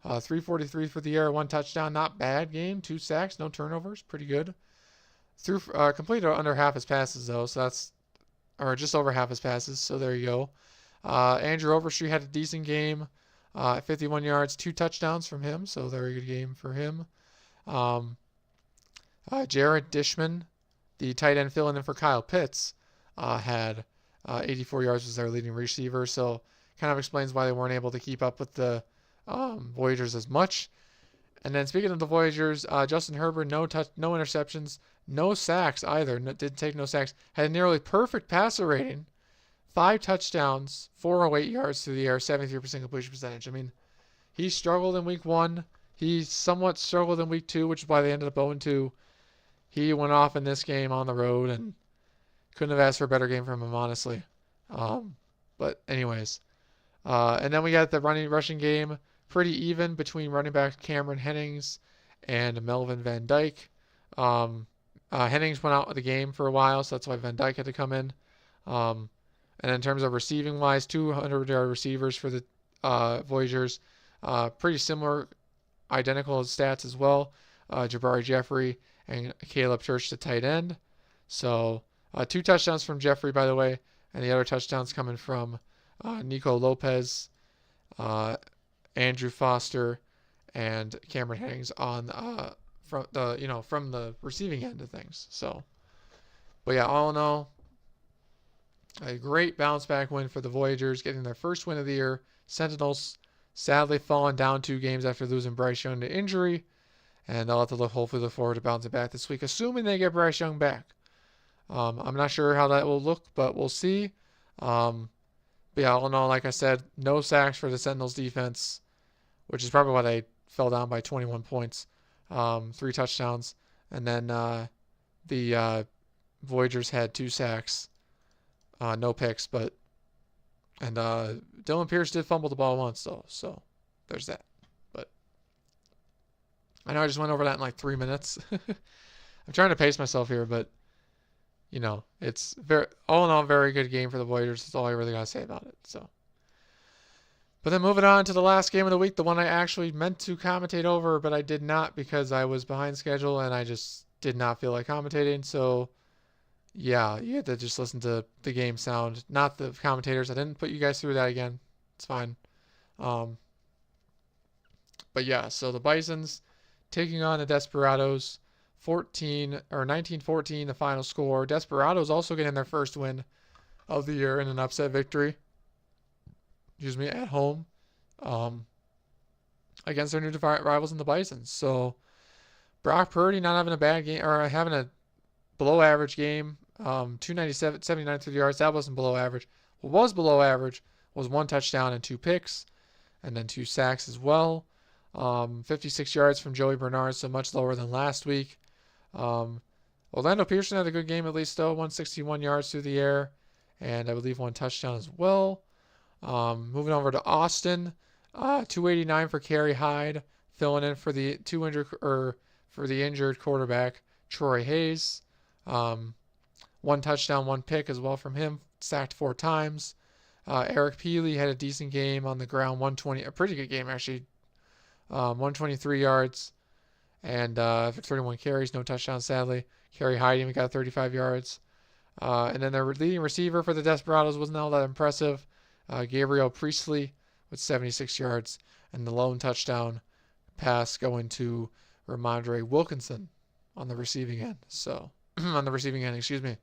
Speaker 1: 343 for the air, 1 touchdown. Not bad game. 2 sacks, no turnovers. Pretty good. Completed under half his passes, though. So that's, or just over half his passes. So there you go. Andrew Overstreet had a decent game. 51 yards, 2 touchdowns from him. So very good game for him. Jared Dishman, the tight end filling in for Kyle Pitts, had 84 yards as their leading receiver. So kind of explains why they weren't able to keep up with the Voyagers as much. And then speaking of the Voyagers, Justin Herbert, no interceptions, no sacks either. Didn't take no sacks. Had a nearly perfect passer rating. 5 touchdowns, 408 yards through the air, 73% completion percentage. I mean, he struggled in week 1. He somewhat struggled in week 2, which is why they ended up 0-2. He went off in this game on the road and couldn't have asked for a better game from him, honestly. But anyways. And then we got the rushing game. Pretty even between running back Cameron Hennings and Melvin Van Dyke. Hennings went out of the game for a while, so that's why Van Dyke had to come in. And in terms of receiving wise, 200-yard receivers for the Voyagers. Pretty similar, identical stats as well. Jabari Jeffrey and Caleb Church, the tight end. So 2 touchdowns from Jeffrey, by the way, and the other touchdowns coming from Nico Lopez, Andrew Foster, and Cameron Hennings on from the receiving end of things. So, but yeah, all in all, a great bounce back win for the Voyagers, getting their first win of the year. Sentinels sadly falling down 2 games after losing Bryce Young to injury, and they'll have to hopefully look forward to bouncing back this week, assuming they get Bryce Young back. I'm not sure how that will look, but we'll see. But yeah, all in all, like I said, no sacks for the Sentinels defense, which is probably why they fell down by 21 points. 3 touchdowns. And then the Voyagers had 2 sacks. No picks, and Dylan Pierce did fumble the ball once, though. So there's that. But I know I just went over that in like 3 minutes. I'm trying to pace myself here, but it's all in all, very good game for the Voyagers. That's all I really got to say about it. So, but then moving on to the last game of the week, the one I actually meant to commentate over, but I did not because I was behind schedule and I just did not feel like commentating. So, yeah, you had to just listen to the game sound, not the commentators. I didn't put you guys through that again. It's fine. But yeah, so the Bisons taking on the Desperados. 19-14 the final score. Desperados also getting their first win of the year in an upset victory. At home. Against their new rivals in the Bisons. So Brock Purdy not having a bad game, or having a below average game. 297, 79 through the yards. That wasn't below average. What was below average was 1 touchdown and 2 picks, and then 2 sacks as well. 56 yards from Joey Bernard, so much lower than last week. Orlando Pearson had a good game at least, though. 161 yards through the air, and I believe 1 touchdown as well. Moving over to Austin, 289 for Kerry Hyde, filling in for the injured quarterback Troy Hayes. 1 touchdown, 1 pick as well from him. Sacked 4 times. Eric Peely had a decent game on the ground. A pretty good game actually. 123 yards and 31 carries, no touchdowns sadly. Kerry Hyde even got 35 yards. And then their leading receiver for the Desperados wasn't all that impressive. Gabriel Priestley with 76 yards, and the lone touchdown pass going to Ramondre Wilkinson on the receiving end. So excuse me.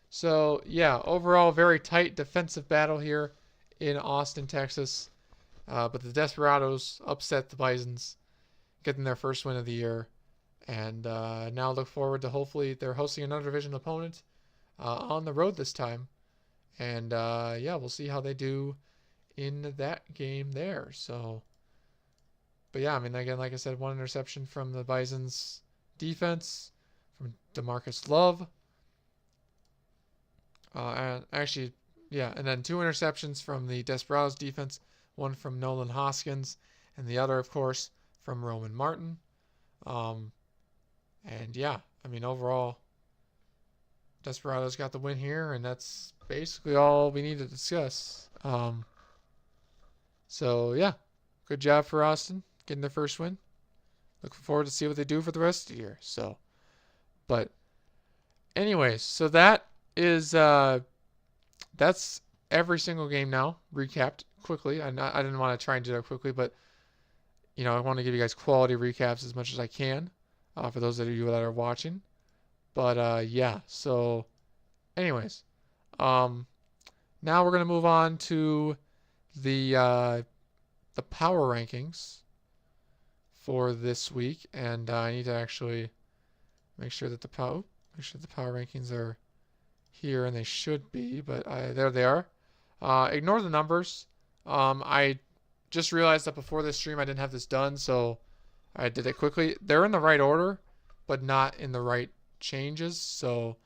Speaker 1: So yeah, overall very tight defensive battle here in Austin, Texas. But the Desperados upset the Bisons, getting their first win of the year, and now look forward to hopefully they're hosting another division opponent on the road this time. And yeah, we'll see how they do in that game there. So, but yeah, I mean, again, like I said, one interception from the Bison's defense from DeMarcus Love. And actually, yeah, and then 2 interceptions from the Desperados defense, one from Nolan Hoskins, and the other, of course, from Roman Martin. And yeah, I mean, overall, Desperados got the win here, and that's basically all we need to discuss. So yeah, good job for Austin getting their first win. Looking forward to see what they do for the rest of the year. So, but anyways, so that is that's every single game now recapped quickly. I didn't want to try and do that quickly, but I want to give you guys quality recaps as much as I can for those of you that are watching. But yeah, so anyways, now we're gonna move on to the power rankings for this week, and I need to actually make sure that the power rankings are here, and they should be, but there they are. Ignore the numbers. I just realized that before this stream I didn't have this done, so I did it quickly. They're in the right order, but not in the right changes. So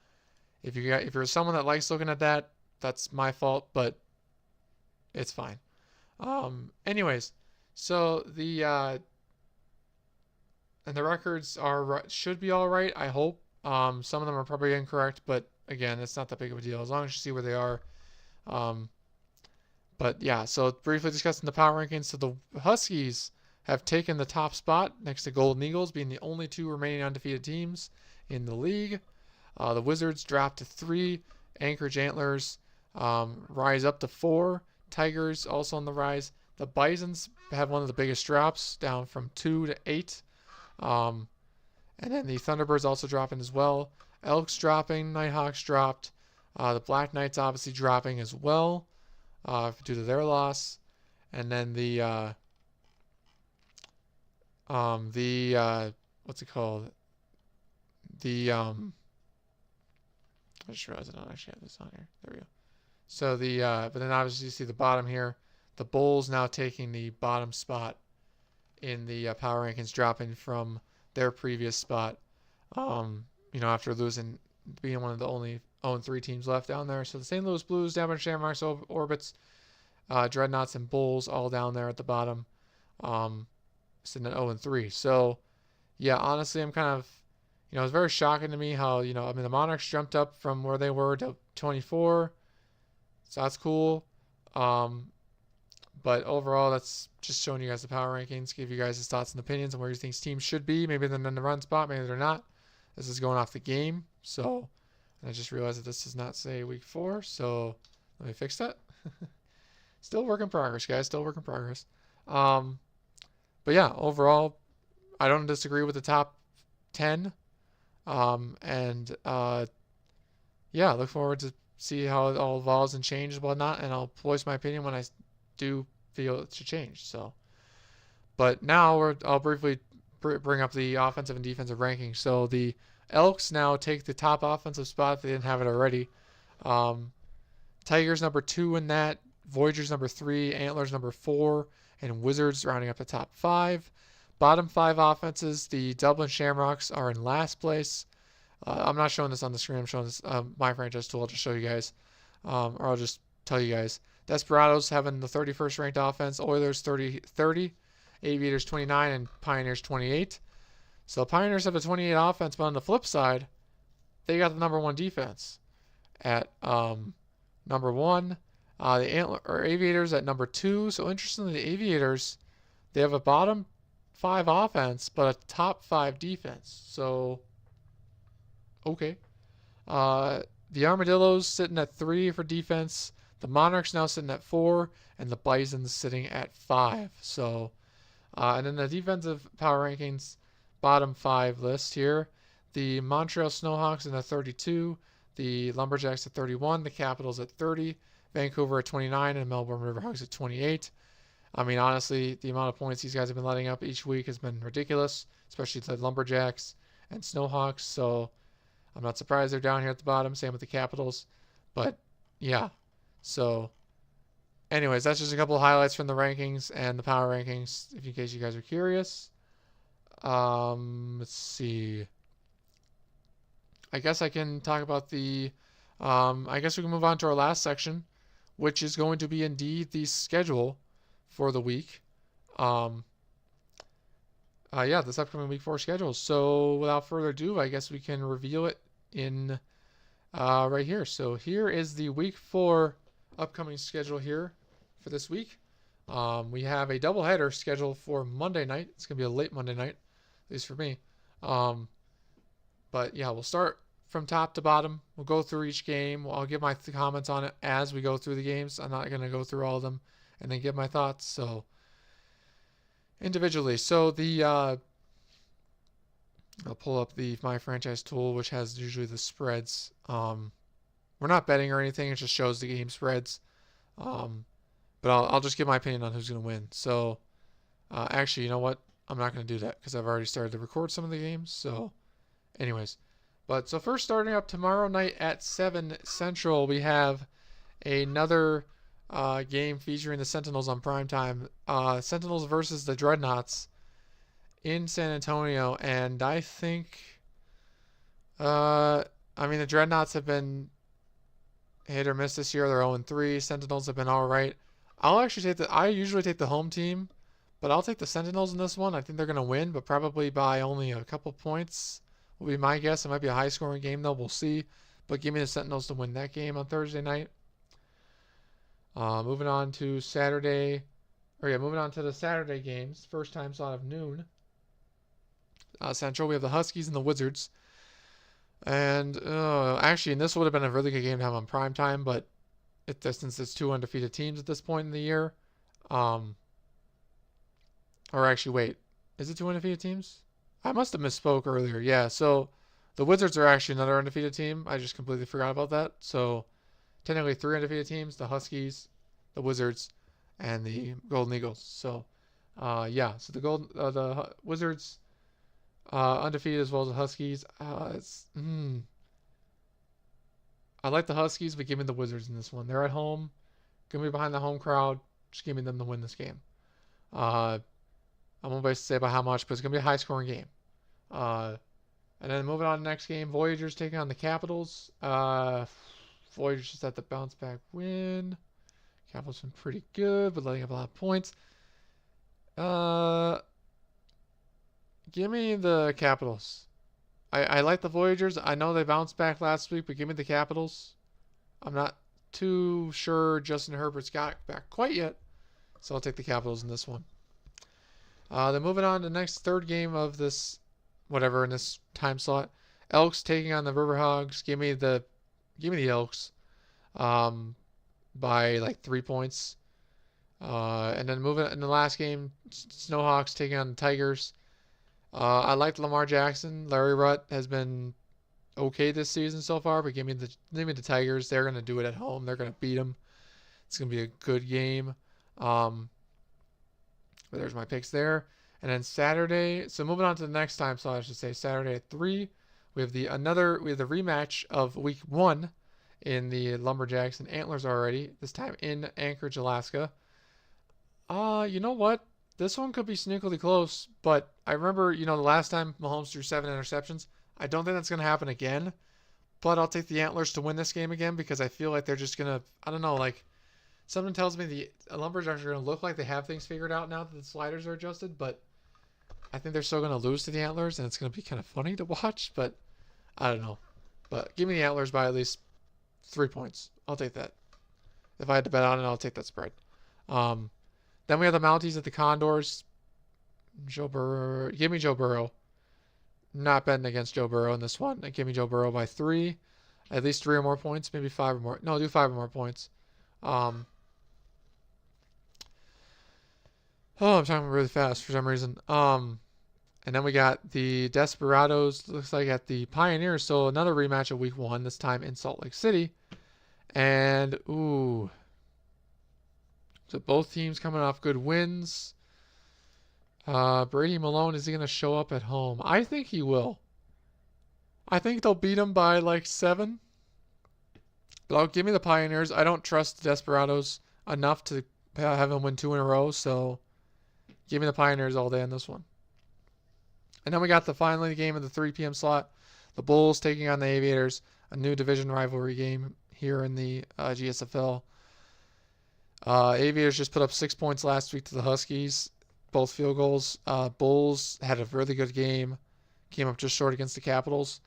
Speaker 1: if you're someone that likes looking at that, that's my fault, but it's fine. Anyways, so the and the records should be all right, I hope. Some of them are probably incorrect, but again, it's not that big of a deal as long as you see where they are. But yeah, so briefly discussing the power rankings. So the Huskies have taken the top spot next to Golden Eagles, being the only 2 remaining undefeated teams in the league. The Wizards dropped to 3. Anchorage Antlers rise up to 4. Tigers also on the rise. The Bisons have one of the biggest drops, down from 2 to 8. And then the Thunderbirds also dropping as well. Elks dropping. Nighthawks dropped. The Black Knights obviously dropping as well due to their loss. And then the what's it called? I just realized I don't actually have this on here. There we go. So but then obviously you see the bottom here. The Bulls now taking the bottom spot in the power rankings, dropping from their previous spot. After being one of the only 0-3 teams left down there. So the St. Louis Blues, Denver Shamrocks, Orbits, Dreadnoughts, and Bulls all down there at the bottom, sitting at 0-3. So yeah, honestly, I'm kind of, it's very shocking to me how, the Monarchs jumped up from where they were to 24. So that's cool. But overall, that's just showing you guys the power rankings, give you guys his thoughts and opinions on where you think teams should be. Maybe they're in the run spot, maybe they're not. This is going off the game. So, and I just realized that this does not say week 4. So let me fix that. Still work in progress, guys. Still work in progress. But yeah, overall, I don't disagree with the top 10. Yeah, look forward to see how it all evolves and changes and whatnot, and I'll voice my opinion when I do feel it should change. So, but now I'll briefly bring up the offensive and defensive rankings. So the Elks now take the top offensive spot if they didn't have it already. Tigers number 2 in that, Voyagers number 3, Antlers number 4, and Wizards rounding up the top 5. Bottom 5 offenses, the Dublin Shamrocks are in last place. I'm not showing this on the screen. I'm showing this my franchise tool. I'll just show you guys, or I'll just tell you guys. Desperados having the 31st ranked offense, Oilers 30, Aviators 29, and Pioneers 28. So Pioneers have a 28 offense, but on the flip side, they got the number 1 defense at number 1. The Aviators at number 2. So interestingly, the Aviators, they have a bottom 5 offense, but a top 5 defense. So, okay. The Armadillos sitting at 3 for defense. The Monarchs now sitting at 4, and the Bisons sitting at 5. So, and then the defensive power rankings, bottom 5 list here. The Montreal Snowhawks in at 32, the Lumberjacks at 31, the Capitals at 30, Vancouver at 29, and Melbourne Riverhawks at 28. I mean, honestly, the amount of points these guys have been letting up each week has been ridiculous, especially the Lumberjacks and Snowhawks. So, I'm not surprised they're down here at the bottom. Same with the Capitals. But, yeah. So, anyways, that's just a couple of highlights from the rankings and the power rankings, in case you guys are curious. Let's see. I guess I can talk about the... I guess we can move on to our last section, which is going to be indeed the schedule for the week. Yeah, this upcoming week 4 schedule. So without further ado, I guess we can reveal it in right here. So here is the week 4 upcoming schedule here for this week. We have a doubleheader scheduled for Monday night. It's going to be a late Monday night, at least for me. But yeah, we'll start from top to bottom. We'll go through each game. I'll give my comments on it as we go through the games. I'm not going to go through all of them and then give my thoughts. So individually. So the I'll pull up the My Franchise tool, which has usually the spreads. We're not betting or anything. It just shows the game spreads. But I'll just give my opinion on who's going to win. So actually, you know what? I'm not going to do that because I've already started to record some of the games. So anyways. But so first, starting up tomorrow night at 7 Central, we have another game featuring the Sentinels on primetime. Sentinels versus the Dreadnoughts in San Antonio. And I think, I mean, the Dreadnoughts have been hit or miss this year. They're 0-3. Sentinels have been all right. I'll actually take I usually take the home team, but I'll take the Sentinels in this one. I think they're going to win, but probably by only a couple points will be my guess. It might be a high-scoring game, though. We'll see. But give me the Sentinels to win that game on Thursday night. Moving on to Saturday. Moving on to the Saturday games. First time slot of noon. Central, we have the Huskies and the Wizards. And actually, this would have been a really good game to have on prime time, but since it's 2 undefeated teams at this point in the year. Or actually, wait. Is it 2 undefeated teams? I must have misspoke earlier. Yeah, so the Wizards are actually another undefeated team. I just completely forgot about that. So technically 3 undefeated teams: the Huskies, the Wizards, and the Golden Eagles. So yeah, so the Wizards undefeated as well as the Huskies. I like the Huskies, but give me the Wizards in this one. They're at home. Gonna be behind the home crowd. Just give me them to win this game. I won't be able to say about how much, but it's going to be a high-scoring game. And then moving on to the next game, Voyagers taking on the Capitals. Voyagers just had the bounce-back win. Capitals been pretty good, but letting up a lot of points. Give me the Capitals. I like the Voyagers. I know they bounced back last week, but give me the Capitals. I'm not too sure Justin Herbert's got back quite yet, so I'll take the Capitals in this one. Then moving on to the next third game of this, whatever, in this time slot. Elks taking on the Riverhogs. Give me the Elks by like 3 points. And then moving in the last game, Snowhawks taking on the Tigers. I like Lamar Jackson. Larry Rutt has been okay this season so far, but give me the Tigers. They're going to do it at home. They're going to beat them. It's going to be a good game. But there's my picks there. And then Saturday, so moving on to the next time slot, I should say Saturday at 3, we have the rematch of week 1 in the Lumberjacks and Antlers already, this time in Anchorage, Alaska. You know what? This one could be sneakily close, but I remember, the last time Mahomes threw 7 interceptions. I don't think that's going to happen again, but I'll take the Antlers to win this game again because I feel like they're just going to, I don't know, like, something tells me the Lumberjacks are going to look like they have things figured out now that the sliders are adjusted, but I think they're still going to lose to the Antlers, and it's going to be kind of funny to watch, but I don't know. But give me the Antlers by at least 3 points. I'll take that. If I had to bet on it, I'll take that spread. Then we have the Mounties at the Condors. Joe Burrow. Give me Joe Burrow. Not betting against Joe Burrow in this one. Give me Joe Burrow by 3. At least 3 or more points. Maybe 5 or more. No, do 5 or more points. I'm talking really fast for some reason. And then we got the Desperados, looks like at the Pioneers. So another rematch of week 1, this time in Salt Lake City. And, so both teams coming off good wins. Brady Malone, is he going to show up at home? I think he will. I think they'll beat them by like 7. But I'll give me the Pioneers. I don't trust the Desperados enough to have them win 2 in a row. So give me the Pioneers all day in this one. And then we got the finally game of the 3 p.m. slot. The Bulls taking on the Aviators. A new division rivalry game here in the GSFL. Aviators just put up 6 points last week to the Huskies. Both field goals. Bulls had a really good game. Came up just short against the Capitals.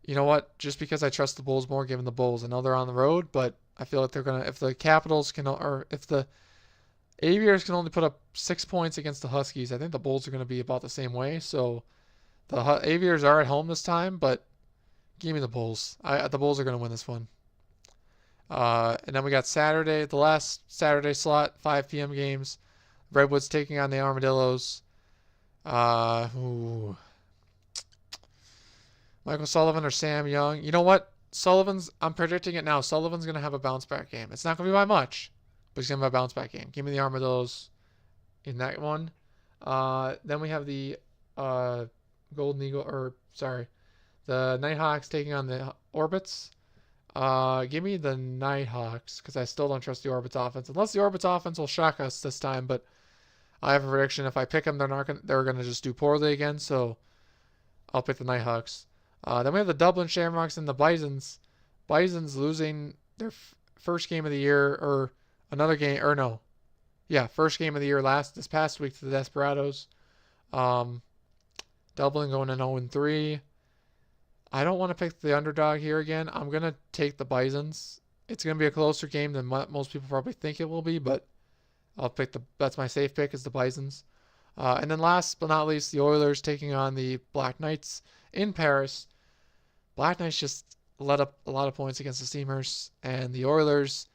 Speaker 1: You know what? Just because I trust the Bulls more, given the Bulls. I know they're on the road, but I feel like they're going to, if the Capitals can, or if the Aviators can only put up 6 points against the Huskies, I think the Bulls are going to be about the same way. So the Aviators are at home this time, but give me the Bulls. The Bulls are going to win this one. And then we got Saturday, the last Saturday slot, 5 p.m. games. Redwoods taking on the Armadillos. Michael Sullivan or Sam Young. You know what? I'm predicting it now. Sullivan's going to have a bounce back game. It's not going to be by much, but he's going to have a bounce back game. Give me the Armadillos in that one. Then we have the Golden Eagle, the Nighthawks taking on the Orbits. Give me the Nighthawks because I still don't trust the Orbits offense. Unless the Orbits offense will shock us this time, but I have a prediction. If I pick them, they're going to just do poorly again, so I'll pick the Nighthawks. Then we have the Dublin Shamrocks and the Bisons. Bisons losing their first game of the year, or another game, or no. Yeah, first game of the year this past week to the Desperados. Dublin going in 0-3. I don't want to pick the underdog here again. I'm going to take the Bisons. It's going to be a closer game than most people probably think it will be, but that's my safe pick is the Bisons. And then last but not least, the Oilers taking on the Black Knights in Paris. Black Knights just let up a lot of points against the Steamers, and the Oilers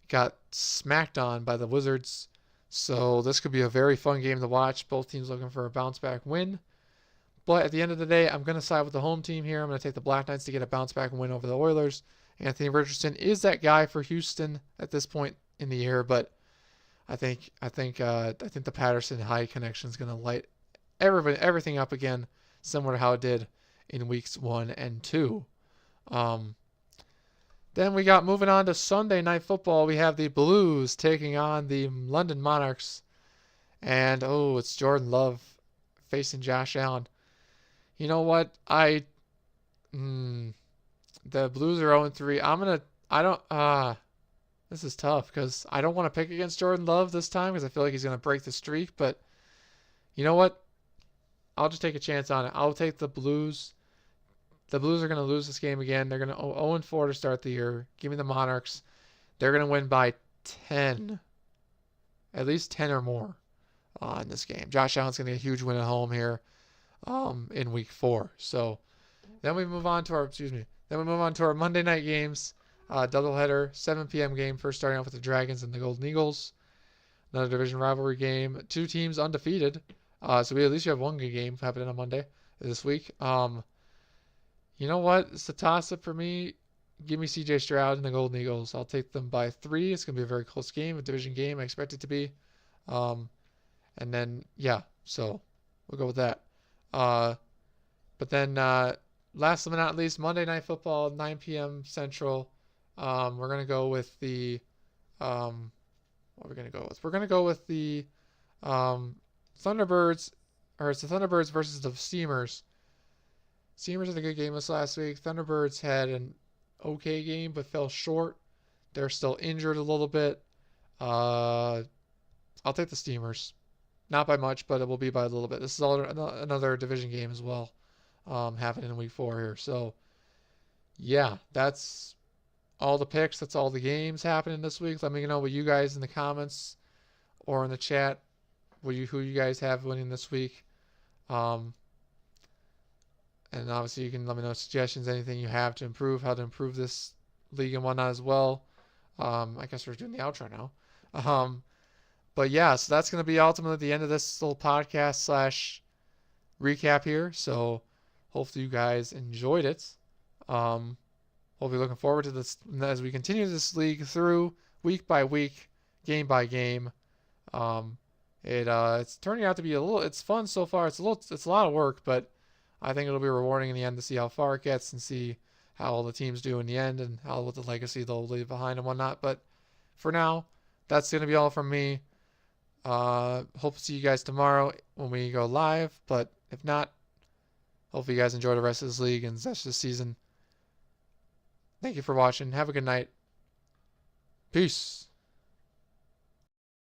Speaker 1: got smacked on by the Wizards. So this could be a very fun game to watch. Both teams looking for a bounce back win. But at the end of the day, I'm going to side with the home team here. I'm going to take the Black Knights to get a bounce back win over the Oilers. Anthony Richardson is that guy for Houston at this point in the year, but I think the Patterson High connection is going to light everything up again, similar to how it did in weeks 1 and 2. Then we got moving on to Sunday Night Football. We have the Blues taking on the London Monarchs, and it's Jordan Love facing Josh Allen. You know what? The Blues are 0-3. This is tough because I don't want to pick against Jordan Love this time because I feel like he's going to break the streak. But you know what? I'll just take a chance on it. I'll take the Blues. The Blues are going to lose this game again. They're going to 0-4 to start the year. Give me the Monarchs. They're going to win by 10. At least 10 or more in this game. Josh Allen's going to get a huge win at home here in week 4. So then we move on to our Monday night games. Doubleheader, 7 p.m. game. First starting off with the Dragons and the Golden Eagles. Another division rivalry game. 2 teams undefeated. So we at least have one good game happening on Monday this week. You know what? It's a toss-up for me. Give me C.J. Stroud and the Golden Eagles. I'll take them by 3. It's going to be a very close game, a division game. I expect it to be. And then, so we'll go with that. But then last but not least, Monday Night Football, 9 p.m. Central. We're going to go with the what are we going to go with? We're going to go with the Thunderbirds, or it's the Thunderbirds versus the Steamers. Steamers had a good game this last week. Thunderbirds had an okay game but fell short. They're still injured a little bit. I'll take the Steamers. Not by much, but it will be by a little bit. This is all another division game as well, happening in week 4 here. So, yeah, that's all the picks. That's all the games happening this week. Let me know what you guys in the comments or in the chat, who you guys have winning this week. And obviously you can let me know suggestions, anything you have to improve, how to improve this league and whatnot as well. I guess we're doing the outro now. But yeah, so that's going to be ultimately the end of this little podcast / recap here. So hopefully you guys enjoyed it. We'll be looking forward to this as we continue this league through week by week, game by game. It's turning out to be it's fun so far. It's a lot of work, but I think it'll be rewarding in the end to see how far it gets and see how all the teams do in the end and how what the legacy they'll leave behind and whatnot. But for now, that's going to be all from me. Hope to see you guys tomorrow when we go live. But if not, hopefully you guys enjoy the rest of this league and the rest of the season. Thank you for watching. Have a good night. Peace.